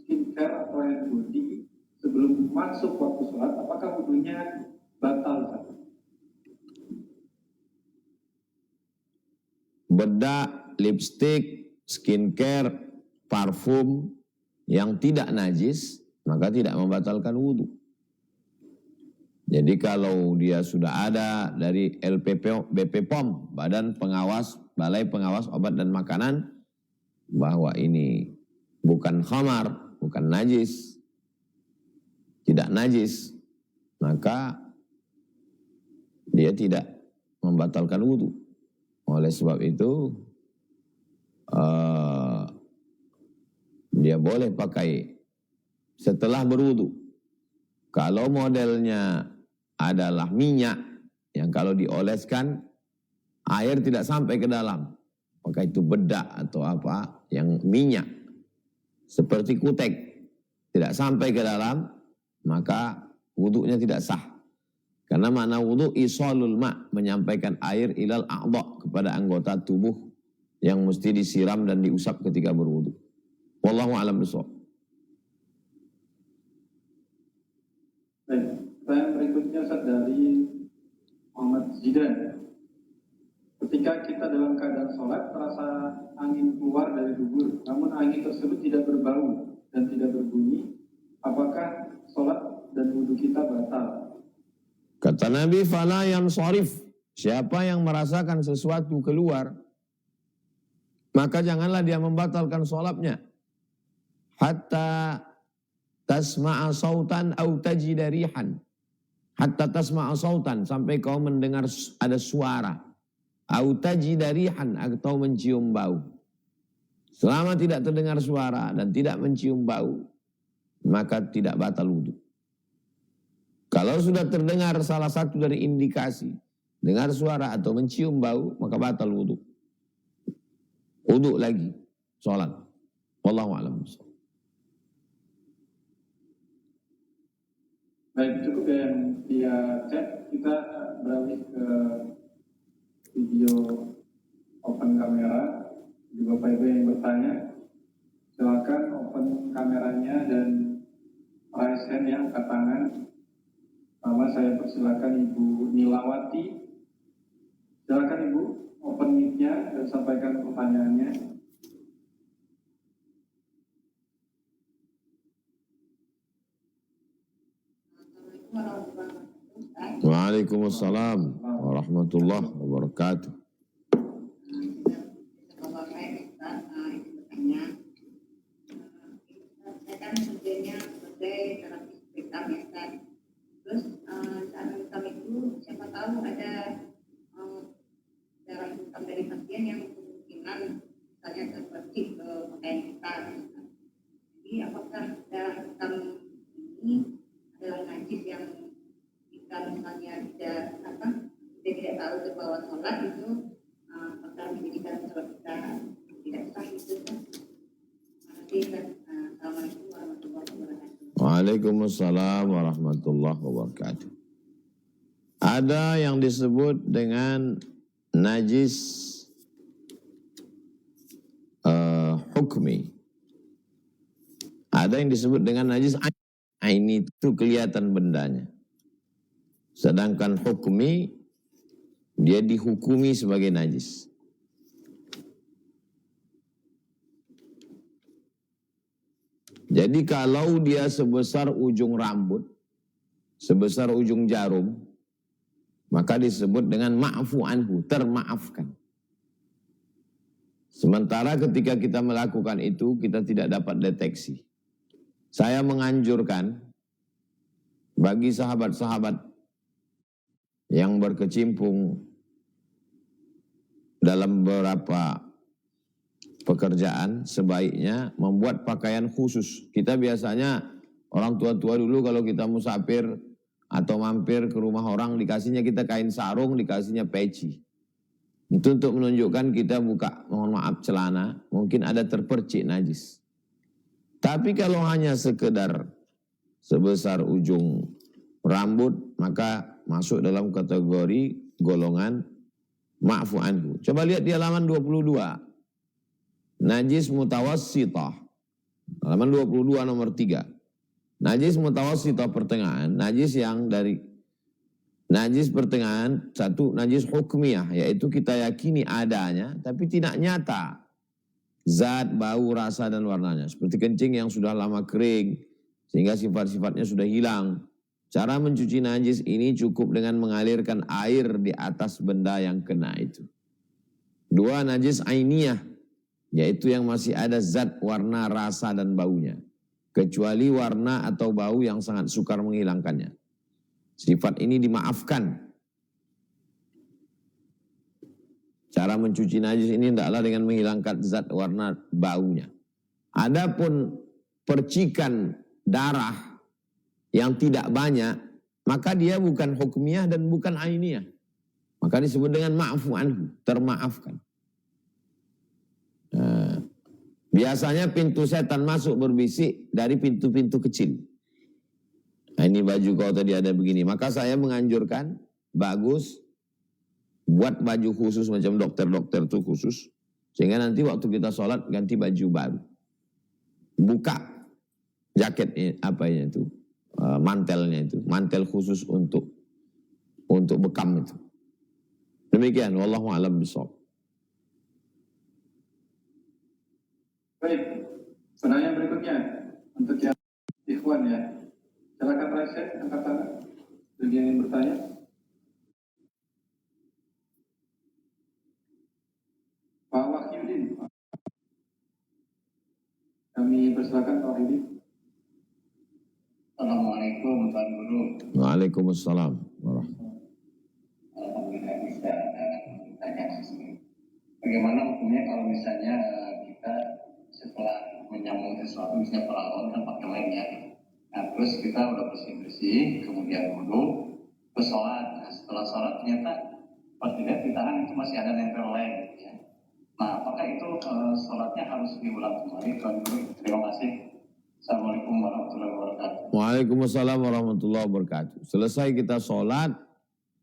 S2: skincare atau hair body sebelum masuk waktu sholat? Apakah wudunya batal? Ustaz?
S1: Bedak, lipstik, skincare, parfum yang tidak najis, maka tidak membatalkan wudhu. Jadi kalau dia sudah ada dari BPOM, Badan Pengawas, Balai Pengawas Obat dan Makanan, bahwa ini bukan khamar, bukan najis, tidak najis, maka dia tidak membatalkan wudhu. Oleh sebab itu, dia boleh pakai setelah berwudu. Kalau modelnya adalah minyak yang kalau dioleskan air tidak sampai ke dalam, maka itu bedak atau apa yang minyak seperti kutek tidak sampai ke dalam, maka wudunya tidak sah. Karena makna wudu isolul ma', menyampaikan air ilal a'dha, kepada anggota tubuh yang mesti disiram dan diusap ketika berwudu. Wallahu a'lam bishawab.
S2: Baik, pertanyaan berikutnya Ustaz dari Muhammad Zidan. Ketika kita dalam keadaan sholat, terasa angin keluar dari dubur, namun angin tersebut tidak berbau dan tidak berbunyi, apakah sholat dan wudu kita batal?
S1: Kata Nabi, fala yansharif, siapa yang merasakan sesuatu keluar, maka janganlah dia membatalkan sholatnya. Hatta tasma'a sautan au tajida rihan. Hatta tasma'a sautan, sampai kau mendengar ada suara. Au tajida rihan, atau mencium bau. Selama tidak terdengar suara dan tidak mencium bau, maka tidak batal wudhu. Kalau sudah terdengar salah satu dari indikasi, dengar suara atau mencium bau, maka batal wudhu. Wudhu lagi, sholat. Wallahu a'lam.
S2: Baik, cukup yang via chat. Kita beralih ke video open kamera. Jadi Bapak Ibu yang bertanya, silakan open kameranya dan raise hand ya, angkat tangan. Pertama saya persilakan Ibu Nilawati. Silakan Ibu, open mic-nya dan sampaikan pertanyaannya.
S1: Waalaikumsalam warahmatullahi wabarakatuh.
S3: Saya kan kerjanya sebagai terapis hitam ya kan. Terus saat hitam itu siapa tahu ada darah hitam dari pasien yang kemungkinan misalnya terpercik ke pakaian kita. Jadi apakah darah hitam ini adalah najis yang kita misalnya tidak tahu terbawa sholat itu apakah menjadikan sholat kita tidak sah itu kan? Assalamualaikum warahmatullahi wabarakatuh.
S1: Waalaikumsalam warahmatullahi wabarakatuh. Ada yang disebut dengan najis hukmi. Ada yang disebut dengan najis aini, itu kelihatan bendanya. Sedangkan hukmi, dia dihukumi sebagai najis. Jadi kalau dia sebesar ujung rambut, sebesar ujung jarum, maka disebut dengan ma'fu anhu, termaafkan. Sementara ketika kita melakukan itu, kita tidak dapat deteksi. Saya menganjurkan bagi sahabat-sahabat yang berkecimpung dalam beberapa pekerjaan sebaiknya membuat pakaian khusus. Kita biasanya orang tua-tua dulu kalau kita musafir atau mampir ke rumah orang dikasihnya kita kain sarung, dikasihnya peci. Itu untuk menunjukkan kita buka, mohon maaf, celana, mungkin ada terpercik najis. Tapi kalau hanya sekedar sebesar ujung rambut, maka masuk dalam kategori golongan ma'fu anhu. Coba lihat di halaman 22. Najis mutawassithah. Halaman 22 nomor 3. Najis mutawassithah pertengahan, najis yang dari najis pertengahan, satu najis hukmiyah, yaitu kita yakini adanya tapi tidak nyata. Zat, bau, rasa dan warnanya. Seperti kencing yang sudah lama kering sehingga sifat-sifatnya sudah hilang. Cara mencuci najis ini cukup dengan mengalirkan air di atas benda yang kena itu. 2. Najis ainiyah, yaitu yang masih ada zat, warna, rasa dan baunya. Kecuali warna atau bau yang sangat sukar menghilangkannya. Sifat ini dimaafkan. Cara mencuci najis ini tidaklah dengan menghilangkan zat, warna, baunya. Adapun percikan darah yang tidak banyak, maka dia bukan hukmiyah dan bukan ainiyah. Maka disebut dengan ma'fu anhu, termaafkan. Nah, biasanya pintu setan masuk berbisik dari pintu-pintu kecil. Nah, ini baju kau tadi ada begini. Maka saya menganjurkan, bagus, buat baju khusus macam dokter-dokter itu khusus. Sehingga nanti waktu kita sholat ganti baju baru. Buka jaket apanya itu, mantelnya itu. Mantel khusus untuk bekam itu. Demikian, wallahu a'lam bishawab.
S2: Baik, pertanyaan berikutnya untuk yang ikhwan ya. Silakan Rasyid, angkat tangan. Bagi yang ingin bertanya. Pak Wahyudin. Kami persilakan Pak Wahyudin.
S4: Assalamualaikum Tuan Guru.
S1: Waalaikumsalam.
S4: Alhamdulillah bisa bertanya langsung. Bagaimana hukumnya kalau misalnya kita setelah menyambung sesuatu, misalnya pelawon kan pakai lem ya. Nah, terus kita udah bersih-bersih, kemudian wudhu, terus sholat. Nah, setelah sholat ternyata pas dilihat di tangan itu masih ada nempel lem gitu ya. Nah, apakah itu sholatnya harus diulang kembali? Tuan Guru, terima kasih. Assalamualaikum warahmatullahi wabarakatuh.
S1: Waalaikumsalam warahmatullahi wabarakatuh. Selesai kita sholat,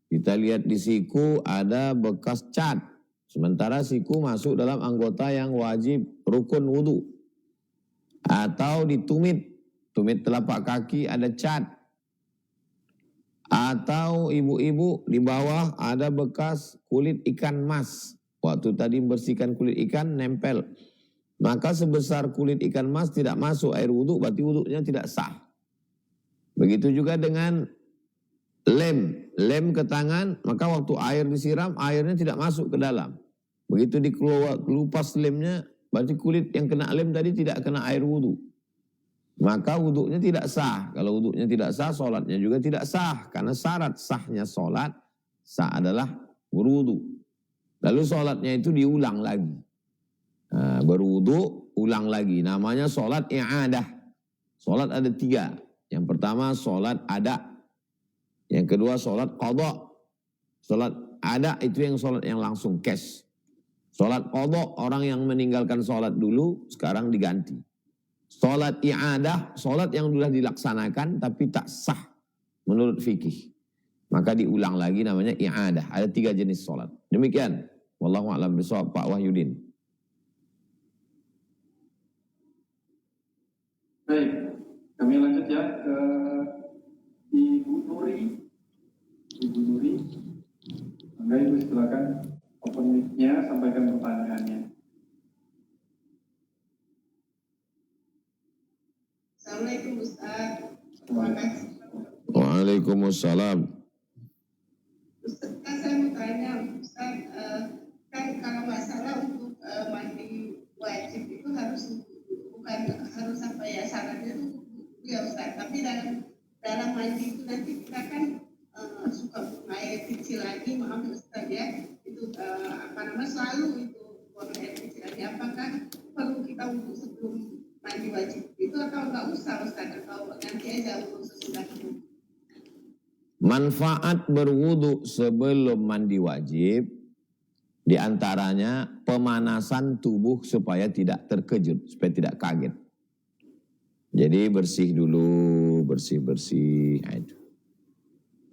S1: kita lihat di siku ada bekas cat. Sementara siku masuk dalam anggota yang wajib rukun wudhu. Atau di tumit telapak kaki ada cat. Atau ibu-ibu di bawah ada bekas kulit ikan mas. Waktu tadi membersihkan kulit ikan nempel. Maka sebesar kulit ikan mas tidak masuk air wudhu, berarti wudhunya tidak sah. Begitu juga dengan lem ke tangan, maka waktu air disiram, airnya tidak masuk ke dalam. Begitu dikelupas lemnya, berarti kulit yang kena lem tadi tidak kena air wudhu. Maka wudhunya tidak sah. Kalau wudhunya tidak sah, sholatnya juga tidak sah. Karena syarat sahnya sholat, sah adalah berwudhu. Lalu sholatnya itu diulang lagi. Nah, berwudhu, ulang lagi. Namanya sholat i'adah. Sholat ada 3. Yang pertama sholat ada. Yang kedua sholat qadha. Sholat ada itu yang sholat yang langsung cash. Sholat qadha orang yang meninggalkan sholat dulu sekarang diganti. Sholat i'adah, sholat yang sudah dilaksanakan tapi tak sah menurut fikih. Maka diulang lagi namanya i'adah. Ada 3 jenis sholat. Demikian. Wallahu a'lam bishawab, Pak Wahyudin.
S2: Baik, kami lanjut ya ke Ibu Nuri. Ibu Nuri, Anda Ibu silakan open mic-nya, sampaikan pertanyaannya.
S3: Assalamualaikum Ustaz. Terima kasih.
S1: Waalaikumsalam.
S3: Ustaz, saya mau tanya Ustaz, kan kalau masalah untuk mandi wajib itu bukan harus apa ya, syaratnya itu ya Ustaz. Tapi dalam mandi itu nanti kita kan suka buang air kecil lagi, maaf Ustaz ya, itu selalu air kecil aja. Apakah perlu kita wudhu sebelum mandi wajib itu atau nggak usah Ustaz, atau nanti aja wudhu sesudah itu?
S1: Manfaat berwudu sebelum mandi wajib diantaranya pemanasan tubuh supaya tidak terkejut, supaya tidak kaget. Jadi bersih dulu, bersih-bersih.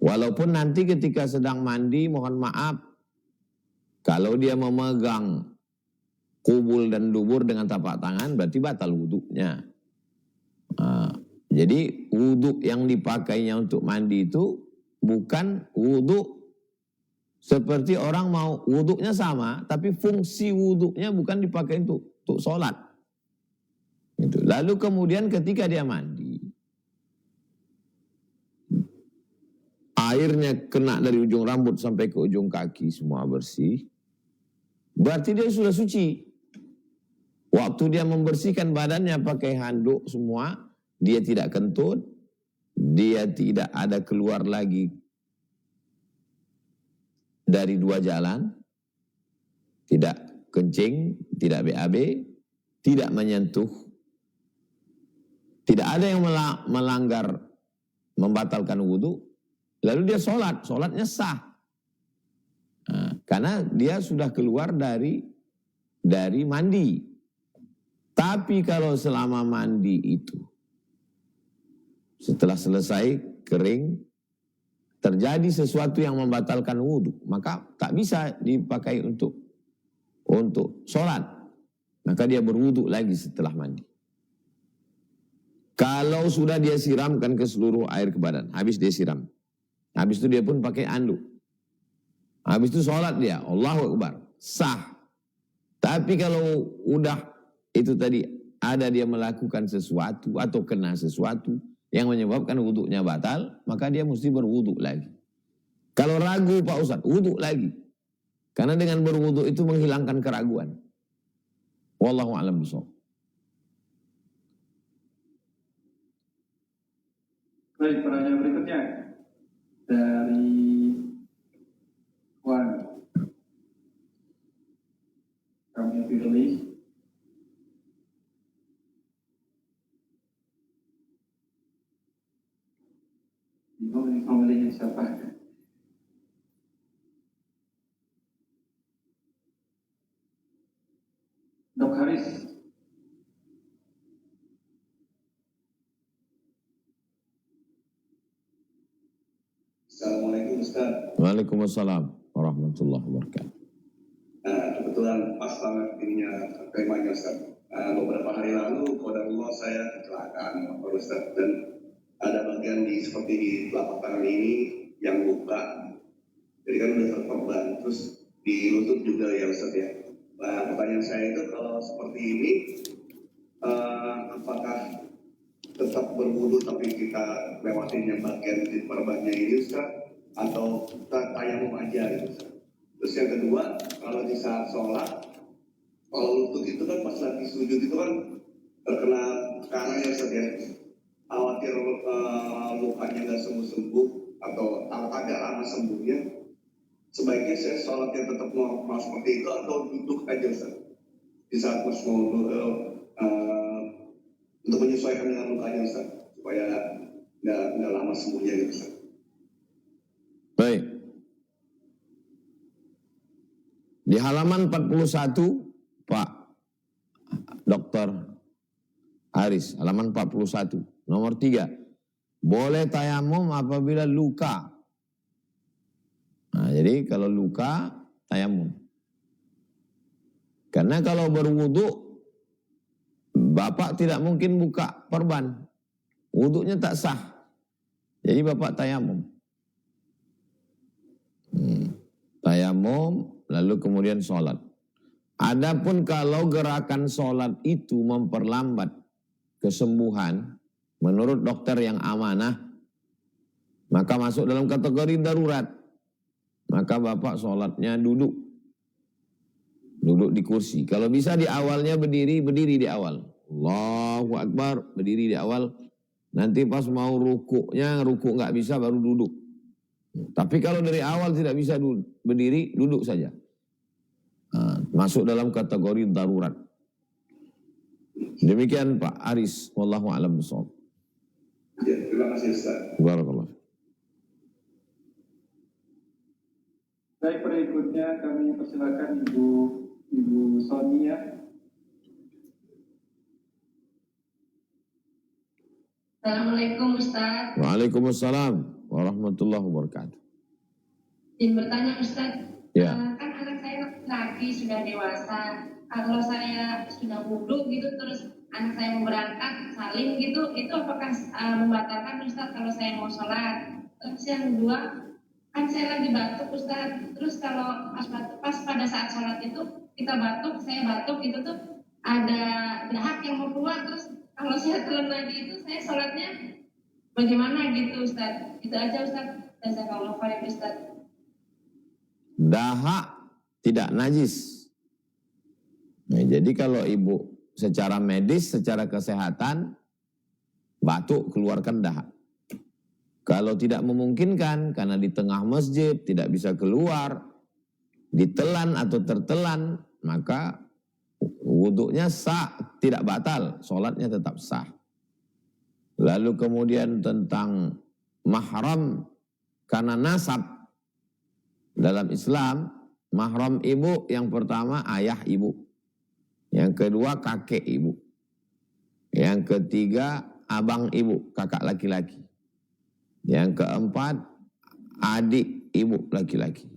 S1: Walaupun nanti ketika sedang mandi, mohon maaf, kalau dia memegang kubul dan dubur dengan tapak tangan, berarti batal wuduknya. Jadi wuduk yang dipakainya untuk mandi itu bukan wuduk seperti orang mau wuduknya sama, tapi fungsi wuduknya bukan dipakai untuk sholat. Gitu. Lalu kemudian ketika dia mandi, airnya kena dari ujung rambut sampai ke ujung kaki, semua bersih. Berarti dia sudah suci. Waktu dia membersihkan badannya pakai handuk semua, dia tidak kentut, dia tidak ada keluar lagi dari dua jalan, tidak kencing, tidak BAB, tidak menyentuh, tidak ada yang melanggar, membatalkan wudhu, lalu dia sholatnya sah. Karena dia sudah keluar dari mandi. Tapi kalau selama mandi itu, setelah selesai kering, terjadi sesuatu yang membatalkan wudhu, maka tak bisa dipakai untuk sholat. Maka dia berwudhu lagi setelah mandi. Kalau sudah dia siramkan ke seluruh air ke badan, habis dia siram. Habis itu dia pun pakai anduk. Habis itu sholat dia, Allahu Akbar, sah. Tapi kalau udah itu tadi ada dia melakukan sesuatu atau kena sesuatu yang menyebabkan wuduknya batal, maka dia mesti berwuduk lagi. Kalau ragu Pak Ustadz, wuduk lagi. Karena dengan berwuduk itu menghilangkan keraguan. Wallahu a'lam bishawab.
S2: Baik, pertanyaan berikutnya dari Wan. Kami pilih. Bingung ini pemilihnya siapa? Dok Haris.
S4: Assalamualaikum Ustaz.
S1: Waalaikumsalam warahmatullahi wabarakatuh.
S4: Kebetulan pas banget ininya temanya Ustaz. Beberapa hari lalu qadarullah saya kecelakaan Pak Ustaz, dan ada bagian seperti di telapak tangan ini yang luka. Jadi kan udah terkorban, terus di lutut juga ya Ustaz ya. Nah, pertanyaan saya itu kalau seperti ini, apakah tetap berwudu tapi kita lewatin yang bagian di perbannya ini Ustaz, atau kita tayamum aja gitu Ustaz. Terus yang kedua, kalau di saat sholat, kalau lutut itu kan pas lagi sujud itu kan terkena tekanan ya Ustaz ya. Khawatir lukanya nggak sembuh-sembuh atau agak lama sembuhnya, sebaiknya saya sholatnya tetap normal seperti itu atau duduk aja Ustaz di saat pas mau untuk menyesuaikan dengan lukanya Ustaz, supaya nggak lama sembuhnya gitu Ustaz.
S1: Baik. Di halaman 41 Pak Dr. Haris, halaman 41, nomor 3. Boleh tayamum apabila luka. Nah, jadi kalau luka, tayamum. Karena kalau berwudu, Bapak tidak mungkin buka perban. Wuduknya tak sah. Jadi Bapak tayamum. Tayamum, lalu kemudian sholat. Adapun kalau gerakan sholat itu memperlambat kesembuhan, menurut dokter yang amanah, maka masuk dalam kategori darurat. Maka Bapak sholatnya duduk di kursi. Kalau bisa di awalnya berdiri di awal. Allahu Akbar, berdiri di awal. Nanti pas mau rukuk nggak bisa baru duduk. Tapi kalau dari awal tidak bisa berdiri, duduk saja. Masuk dalam kategori darurat. Demikian Pak Aris, wallahu a'lam bishawab.
S5: Ya, terima kasih Ustaz.
S1: Barakallah.
S2: Baik, berikutnya kami persilakan Ibu Sonia.
S6: Assalamualaikum Ustaz.
S1: Waalaikumsalam warahmatullahi wabarakatuh.
S6: Izin bertanya Ustaz,
S1: Ya.
S6: kan anak saya laki sudah dewasa. Kalau saya sudah wudhu gitu terus anak saya mau berangkat salin gitu, itu apakah membatalkan Ustaz kalau saya mau sholat? Terus yang kedua, kan saya lagi batuk Ustaz. Terus kalau pas pada saat sholat itu kita batuk, saya batuk gitu tuh ada dahak yang mau keluar, terus kalau saya telan lagi itu saya sholatnya bagaimana gitu Ustaz? Itu aja Ustaz. Jazakallahu khairan Ustaz.
S1: Dahak tidak najis. Nah, jadi kalau ibu secara medis, secara kesehatan, batuk keluarkan dahak. Kalau tidak memungkinkan karena di tengah masjid tidak bisa keluar, ditelan atau tertelan, maka wuduknya sah, tidak batal, sholatnya tetap sah. Lalu kemudian tentang mahram karena nasab. Dalam Islam, mahram ibu yang pertama ayah ibu. Yang kedua kakek ibu. Yang ketiga abang ibu, kakak laki-laki. Yang keempat adik ibu laki-laki.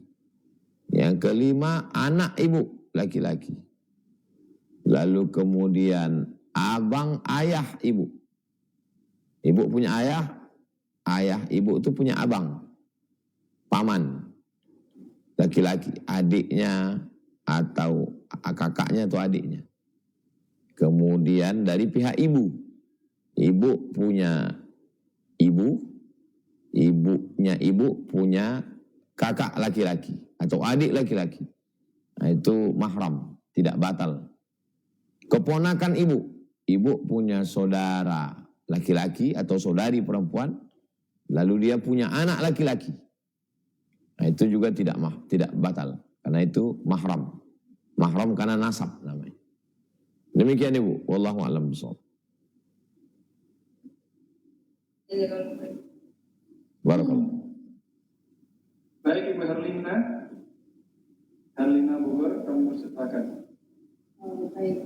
S1: Yang kelima anak ibu laki-laki. Lalu kemudian abang ayah ibu. Ibu punya ayah, ayah ibu itu punya abang, paman, laki-laki, adiknya atau kakaknya atau adiknya. Kemudian dari pihak ibu, ibu punya ibu, ibunya ibu punya kakak laki-laki atau adik laki-laki. Nah, itu mahram, tidak batal. Keponakan ibu, ibu punya saudara laki-laki atau saudari perempuan, lalu dia punya anak laki-laki. Nah, itu juga tidak batal, karena itu mahram. Mahram karena nasab namanya. Demikian Ibu, wallahu a'lam bishawab. Barakallah.
S2: Baik, Ibu Herlina. Herlina Bogor, kami persilakan.
S7: Baik,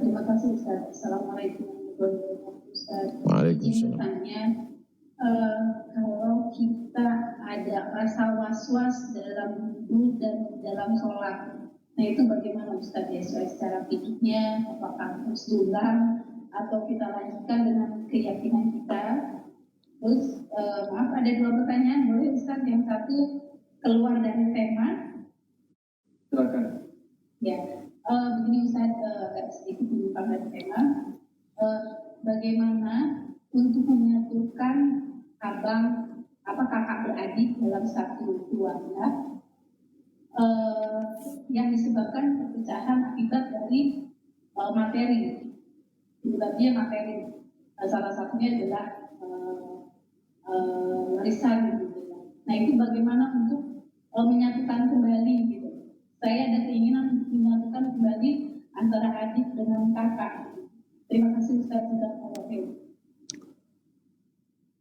S7: terima kasih Ustaz. Assalamualaikum warahmatullahi wabarakatuh Ustaz.
S1: Waalaikumsalam.
S7: Izin bertanya, kalau kita ada rasa was-was dalam wudhu dan dalam sholat, nah itu bagaimana Ustaz ya, secara fikihnya, apakah harus diulang atau kita lanjutkan dengan keyakinan kita? Terus, maaf ada dua pertanyaan, boleh Ustaz? Yang satu keluar dari tema.
S2: Silakan.
S7: Ya, begini Ustaz, agak sedikit menyimpang dari tema. Bagaimana untuk menyatukan kakak beradik dalam satu keluarga yang disebabkan perpecahan akibat dari materi, sebabnya materi. Salah satunya adalah warisan gitu. Nah itu bagaimana untuk menyatukan kembali gitu. Saya ada keinginan untuk menyatukan kembali antara adik dengan kakak. Terima kasih Ustaz.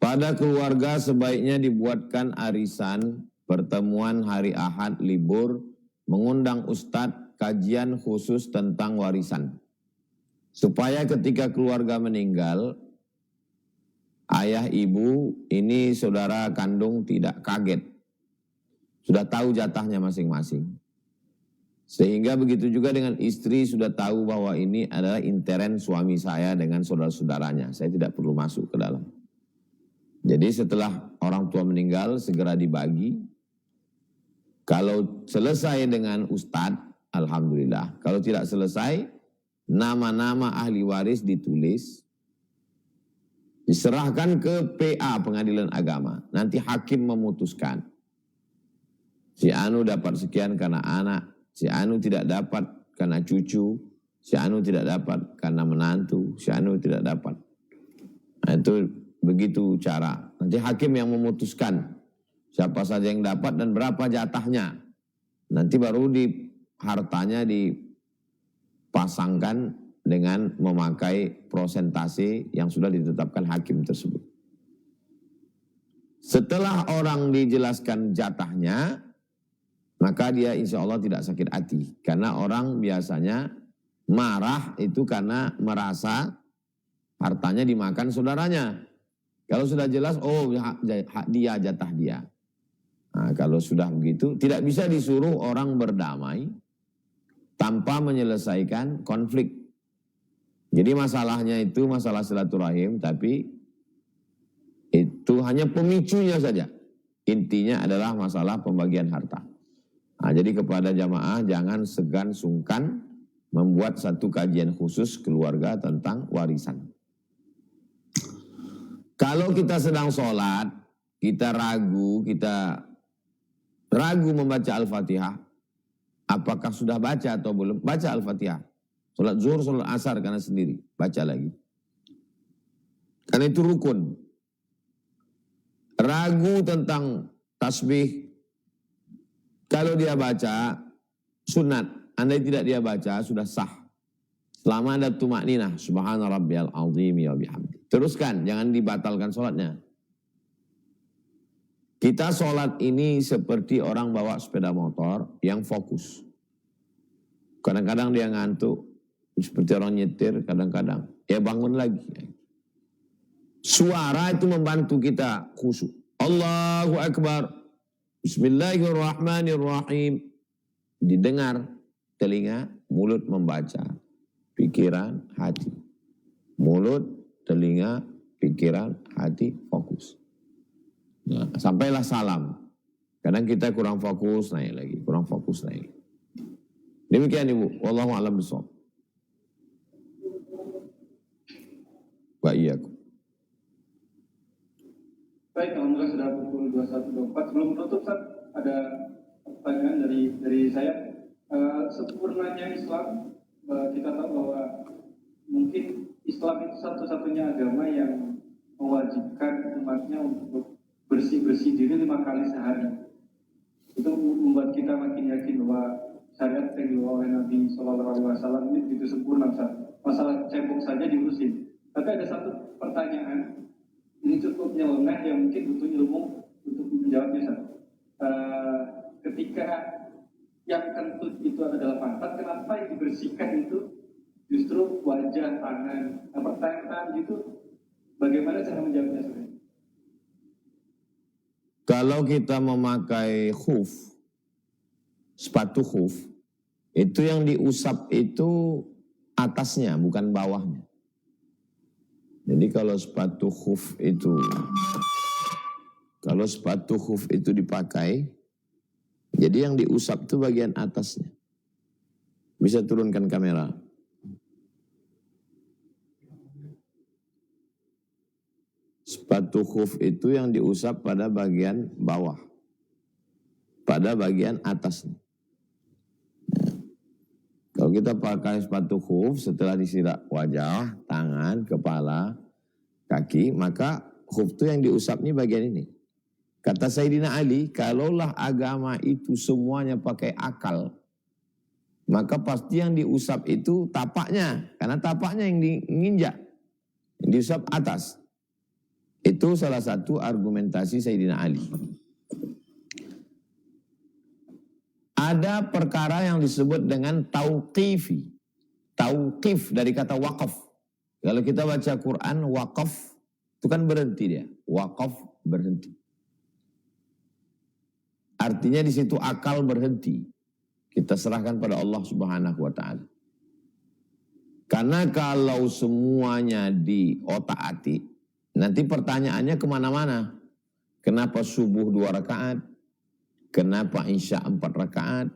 S1: Pada keluarga sebaiknya dibuatkan arisan, pertemuan hari Ahad, libur, mengundang ustadz, kajian khusus tentang warisan. Supaya ketika keluarga meninggal, ayah ibu ini saudara kandung tidak kaget. Sudah tahu jatahnya masing-masing. Sehingga begitu juga dengan istri sudah tahu bahwa ini adalah intern suami saya dengan saudara-saudaranya. Saya tidak perlu masuk ke dalam. Jadi setelah orang tua meninggal segera dibagi. Kalau selesai dengan ustadz, alhamdulillah. Kalau tidak selesai, nama-nama ahli waris ditulis. Diserahkan ke PA, Pengadilan Agama. Nanti hakim memutuskan. Si Anu dapat sekian karena anak. Si Anu tidak dapat karena cucu. Si Anu tidak dapat karena menantu. Si Anu tidak dapat. Nah itu begitu cara. Nanti hakim yang memutuskan siapa saja yang dapat dan berapa jatahnya. Nanti baru hartanya dipasangkan dengan memakai prosentase yang sudah ditetapkan hakim tersebut. Setelah orang dijelaskan jatahnya, maka dia insya Allah tidak sakit hati. Karena orang biasanya marah itu karena merasa hartanya dimakan saudaranya. Kalau sudah jelas, oh hak dia, jatah dia. Nah, kalau sudah begitu, tidak bisa disuruh orang berdamai tanpa menyelesaikan konflik. Jadi masalahnya itu masalah silaturahim, tapi itu hanya pemicunya saja. Intinya adalah masalah pembagian harta. Nah, jadi kepada jamaah jangan segan sungkan membuat satu kajian khusus keluarga tentang warisan. Kalau kita sedang sholat, kita ragu membaca Al-Fatihah, apakah sudah baca atau belum? Baca Al-Fatihah. Sholat zuhur, sholat asar karena sendiri. Baca lagi. Karena itu rukun. Ragu tentang tasbih. Kalau dia baca, sunat. Andai tidak dia baca, sudah sah. Selama ada tumakninah. Subhana rabbiyal azim wa bihamdi. Teruskan, jangan dibatalkan sholatnya. Kita sholat ini seperti orang bawa sepeda motor yang fokus. Kadang-kadang dia ngantuk. Seperti orang nyetir kadang-kadang. Ya bangun lagi. Suara itu membantu kita khusyuk. Allahu Akbar. Bismillahirrahmanirrahim. Didengar telinga, mulut membaca. Pikiran, hati. Mulut, telinga, pikiran, hati, fokus. Nah, sampailah salam. Kadang kita kurang fokus, naik lagi. Kurang fokus, naik. Demikian Ibu. Wallahu a'lam bishawab. Wa iyyakum.
S2: Baik, alhamdulillah sudah pukul 21.24. Sebelum menutup, Ustaz, ada pertanyaan dari saya. Sempurnanya Islam, kita tahu bahwa mungkin Islam itu satu-satunya agama yang mewajibkan umatnya untuk bersih-bersih diri 5 kali sehari. Itu membuat kita makin yakin bahwa syariat yang dibawa oleh Nabi SAW ini begitu sempurna, Ustaz. Masalah cebok saja diurusin. Tapi ada satu pertanyaan, ini cukup nyeleneh yang mungkin butuh ilmu untuk menjawabnya, Ustaz. Ketika yang kentut itu adalah pantat, kenapa yang dibersihkan itu justru wajah, tangan? Nah, pertanyaan gitu, bagaimana cara menjawabnya, Ustaz?
S1: Kalau kita memakai khuf, sepatu khuf, itu yang diusap itu atasnya, bukan bawahnya. Jadi kalau sepatu khuf itu dipakai, jadi yang diusap itu bagian atasnya. Bisa turunkan kamera. Sepatu khuf itu yang diusap pada bagian bawah, pada bagian atasnya. Kalau kita pakai sepatu khuf setelah disidak wajah, tangan, kepala, kaki, maka khuf itu yang diusap ini bagian ini. Kata Sayyidina Ali, kalaulah agama itu semuanya pakai akal, maka pasti yang diusap itu tapaknya, karena tapaknya yang diinjak, yang diusap atas. Itu salah satu argumentasi Sayyidina Ali. Ada perkara yang disebut dengan tauqifi. Tauqif dari kata waqaf. Kalau kita baca Quran, waqaf itu kan berhenti dia. Waqaf berhenti. Artinya di situ akal berhenti. Kita serahkan pada Allah Subhanahu wa taala. Karena kalau semuanya di otak-atik, nanti pertanyaannya kemana-mana. Kenapa subuh 2 rakaat? Kenapa isya 4 rakaat?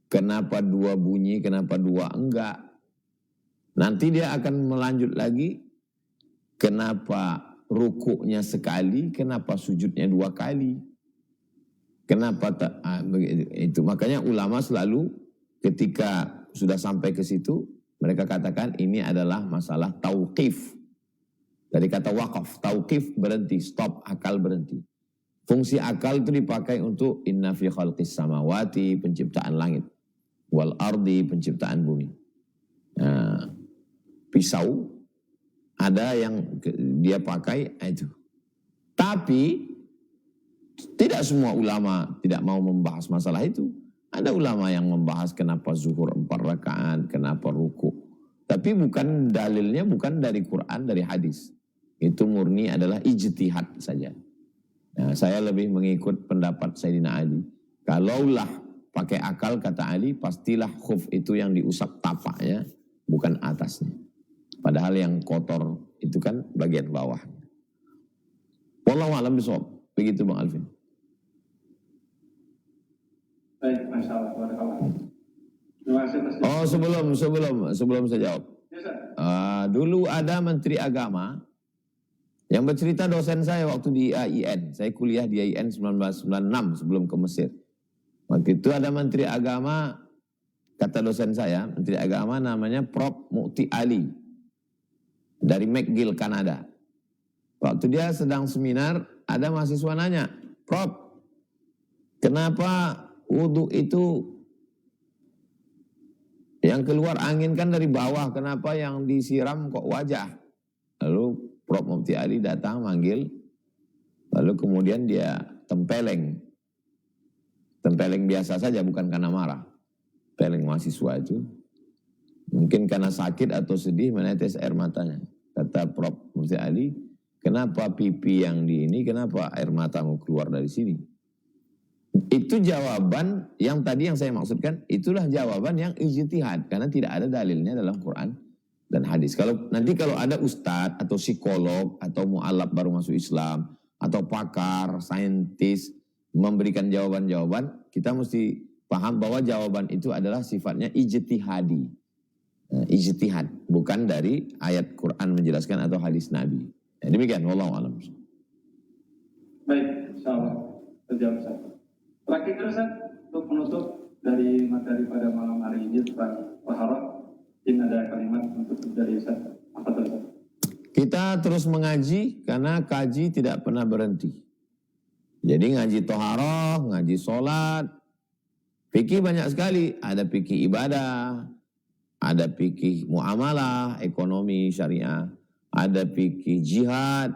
S1: Kenapa 2 bunyi? Kenapa 2 enggak? Nanti dia akan melanjut lagi. Kenapa rukuknya sekali? Kenapa sujudnya 2 kali? Kenapa itu? Makanya ulama selalu ketika sudah sampai ke situ, mereka katakan ini adalah masalah tauqif. Dari kata waqaf, tauqif berhenti, stop, akal berhenti. Fungsi akal itu dipakai untuk inna fi khalqis samawati, penciptaan langit. wal ardi, penciptaan bumi. Nah, pisau ada yang dia pakai itu. Tapi tidak semua ulama tidak mau membahas masalah itu. Ada ulama yang membahas kenapa zuhur 4 rakaat, kenapa ruku. Tapi bukan dalilnya bukan dari Quran, dari hadis. Itu murni adalah ijtihad saja. Nah, saya lebih mengikut pendapat Sayyidina Ali. Kalaulah pakai akal, kata Ali, pastilah khuf itu yang diusap tapaknya, bukan atasnya. Padahal yang kotor itu kan bagian bawah. Wallahu a'lam bishawab. Begitu Bang Alvin.
S2: Baik, Masya Allah. Terima kasih Mas.
S1: Oh, sebelum saya jawab.
S2: Ya, Ustaz.
S1: Dulu ada Menteri Agama yang bercerita dosen saya waktu di AIN. Saya kuliah di AIN 1996 sebelum ke Mesir. Waktu itu ada Menteri Agama, kata dosen saya, Menteri Agama namanya Prof. Mukti Ali dari McGill, Kanada. Waktu dia sedang seminar, ada mahasiswa nanya, Prof, kenapa wudhu itu yang keluar angin kan dari bawah, kenapa yang disiram kok wajah? Lalu Prof. Mukti Ali datang manggil, lalu kemudian dia tempeleng biasa saja, bukan karena marah. Tempeleng mahasiswa itu, mungkin karena sakit atau sedih menetes air matanya. Kata Prof. Mukti Ali, kenapa pipi yang di ini, kenapa air matamu keluar dari sini? Itu jawaban yang tadi yang saya maksudkan, itulah jawaban yang ijtihad, karena tidak ada dalilnya dalam Quran dan hadis. Kalau ada ustadz atau psikolog atau mu'alaf baru masuk Islam atau pakar, saintis memberikan jawaban-jawaban, kita mesti paham bahwa jawaban itu adalah sifatnya ijtihadi. Ijtihad, bukan dari ayat Quran menjelaskan atau hadis Nabi. Ya, demikian, wallahu a'lam.
S2: Baik, insyaallah. Terjawab Ustaz. Terakhir Ustaz, untuk menutup dari materi pada malam hari ini tentang taharah, ini ada kalimat untuk dari Ustaz. Apa itu Ustaz?
S1: Kita terus mengaji karena kaji tidak pernah berhenti. Jadi ngaji taharah, ngaji sholat, fikih banyak sekali. Ada fikih ibadah, ada fikih muamalah, ekonomi syariah, ada fikih jihad,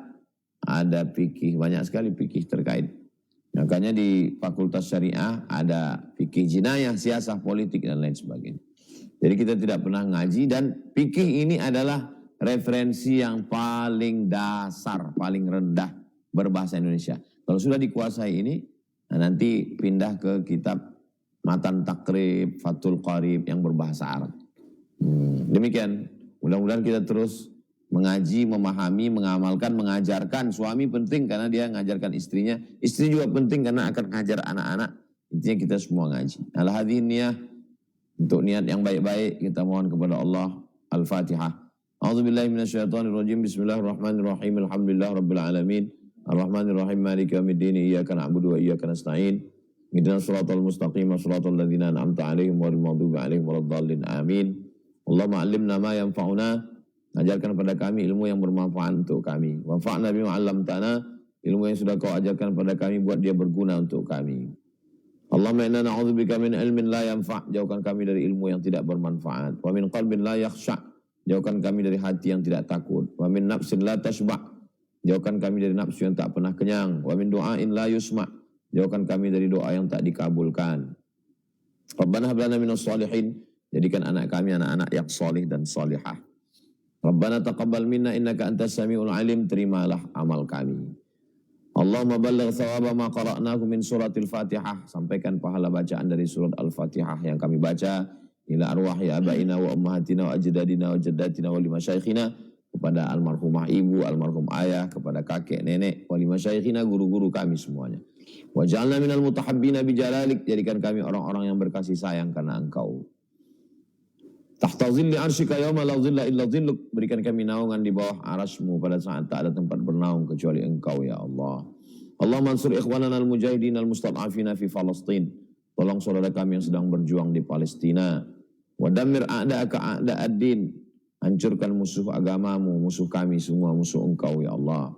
S1: ada fikih, banyak sekali fikih terkait. Makanya di Fakultas Syariah ada fikih jinayah, siasah politik dan lain sebagainya. Jadi kita tidak pernah ngaji, dan fikih ini adalah referensi yang paling dasar, paling rendah berbahasa Indonesia. Kalau sudah dikuasai ini, nanti pindah ke kitab Matan Takrib, Fathul Qarib yang berbahasa Arab. Demikian, mudah-mudahan kita terus mengaji, memahami, mengamalkan, mengajarkan. Suami penting karena dia mengajarkan istrinya. Istri juga penting karena akan mengajar anak-anak. Intinya kita semua ngaji. Al-hadhi niyah, untuk niat yang baik-baik kita mohon kepada Allah. Al-Fatihah. A'udzubillahi minasyaitonirrajim. Bismillahirrahmanirrahim. Alhamdulillah rabbil alamin. Ar-Rahmanirrahim. Maliki yaumiddin. Iyyaka na'budu wa iyyaka nasta'in. Ihdinas siratal mustaqim, siratal ladzina an'amta 'alaihim ghairil maghdubi 'alaihim waladdallin. Amin. Allahumma 'allimna ma yanfa'una. Ajarkan pada kami ilmu yang bermanfaat untuk kami. Wanfa'na bima 'allamtana, ilmu yang sudah kau ajarkan pada kami buat dia berguna untuk kami. Allahumma inna na'udzubika min ilmin la yanfa', jauhkan kami dari ilmu yang tidak bermanfaat. Wa min qalbin la yakhsha', jauhkan kami dari hati yang tidak takut. Wa min nafsin la tashba', jauhkan kami dari nafsu yang tak pernah kenyang. Wa min du'ain la yusma', jauhkan kami dari doa yang tak dikabulkan. Rabbana hab lana minas shalihin, jadikan anak kami anak-anak yang salih dan salihah. Rabbana taqabbal minna innaka antas samiul alim, terimalah amal kami. Allahumma balligh thawaba ma qara'nahu min suratil Fatihah, sampaikan pahala bacaan dari surat Al-Fatihah yang kami baca, ila arwahi abaina wa ummahatina wa ajdadina wa jaddatina wa limasyayikhina, kepada almarhumah ibu, almarhum ayah, kepada kakek nenek, wa limasyayikhina, guru-guru kami semuanya. Wa ja'alna minal mutahabbina bijalalik, jadikan kami orang-orang yang berkasih sayang karena Engkau. Tahta zilli arsyika yawma la zilla illa zilluk, berikan kami naungan di bawah arasmu pada saat tak ada tempat bernaung kecuali Engkau ya Allah. Allahumma ansur ikhwanana al-mujahidin al-mustad'afina fi Palestin, tolong saudara kami yang sedang berjuang di Palestina. Wa dammir a'da'aka a'da'ad-din, hancurkan musuh agamamu, musuh kami semua, musuh Engkau ya Allah.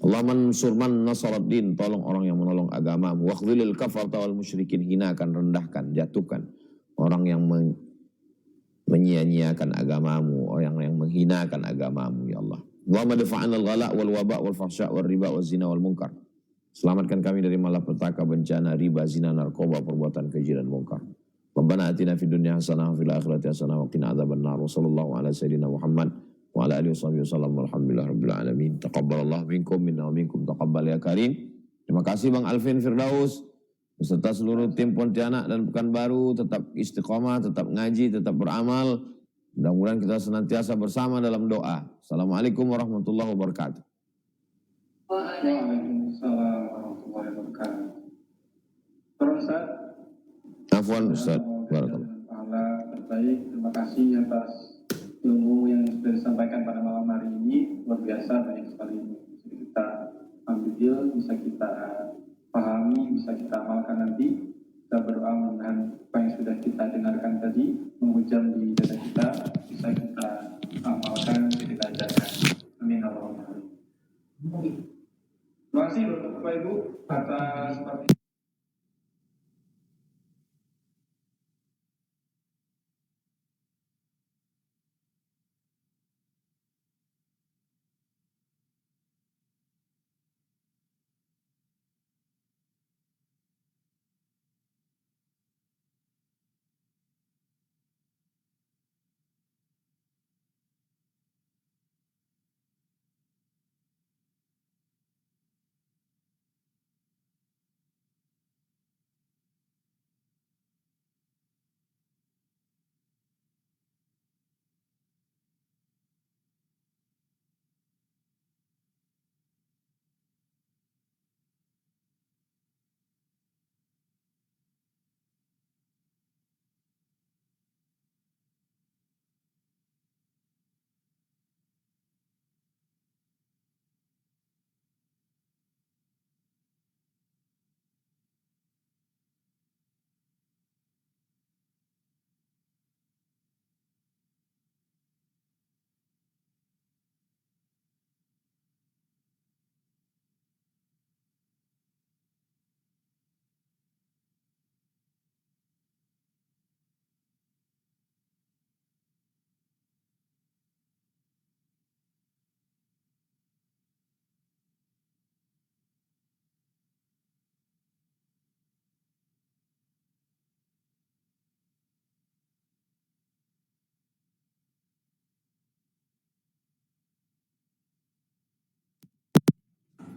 S1: Allahumma ansur man nasaraddin, tolong orang yang menolong agamamu. Wa khzilil kafarta wal musyrikin, hinakan, rendahkan, jatuhkan orang yang menyia-nyiakan agamamu, orang yang menghinakan agamamu, ya Allah. Allahumma dafa'an al-ghala' wal waba' wal fahsya' wal riba wal zina wal munkar. Selamatkan kami dari malapetaka, bencana, riba, zina, narkoba, perbuatan keji dan munkar. Rabbana atina fid dunya hasanah wa fil akhirati hasanah wa qina adzabannar. Wa sallallahu ala sayyidina Muhammad wa ala alihi wasallam. Walhamdulillahirabbil alamin. Taqabbalallahu minkum minna wa minkum taqabbal ya karim. Terima kasih Bang Alvin Firdaus beserta seluruh tim Pontianak dan Pekanbaru. Tetap istiqomah, tetap ngaji, tetap beramal. Mudah-mudahan kita senantiasa bersama dalam doa. Assalamualaikum warahmatullahi wabarakatuh.
S2: Waalaikumsalam warahmatullahi wabarakatuh. Terus Ustaz.
S1: Afwan Ustaz. Barakallah.
S2: Pahala terbaik. Terima kasih atas ilmu yang sudah disampaikan pada malam hari ini. Luar biasa, banyak sekali ilmu yang bisa kita ambil, bisa kita pahami, bisa kita amalkan nanti. Kita berdoa mudah-mudahan apa yang sudah kita dengarkan tadi menghujam di dada kita, bisa kita amalkan, bisa kita ajarkan. Amin Allahumma amin. Terima kasih Bapak Ibu atas partisipasi.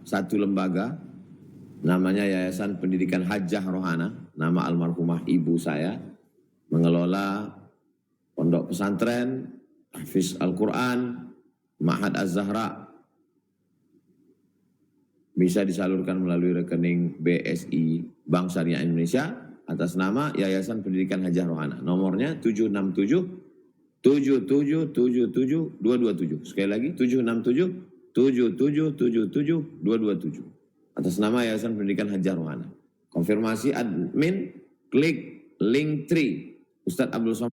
S1: Satu lembaga namanya Yayasan Pendidikan Hajjah Rohana, nama almarhumah ibu saya, mengelola pondok pesantren, Hafiz Al-Quran, Ma'had Az-Zahra, bisa disalurkan melalui rekening BSI Bank Syariah Indonesia atas nama Yayasan Pendidikan Hajjah Rohana. Nomornya 767 7777 227. Sekali lagi 767 7777 227 atas nama Yayasan Pendidikan Hajjah Rohana. Konfirmasi admin, klik link 3 Ustadz Abdul Somad.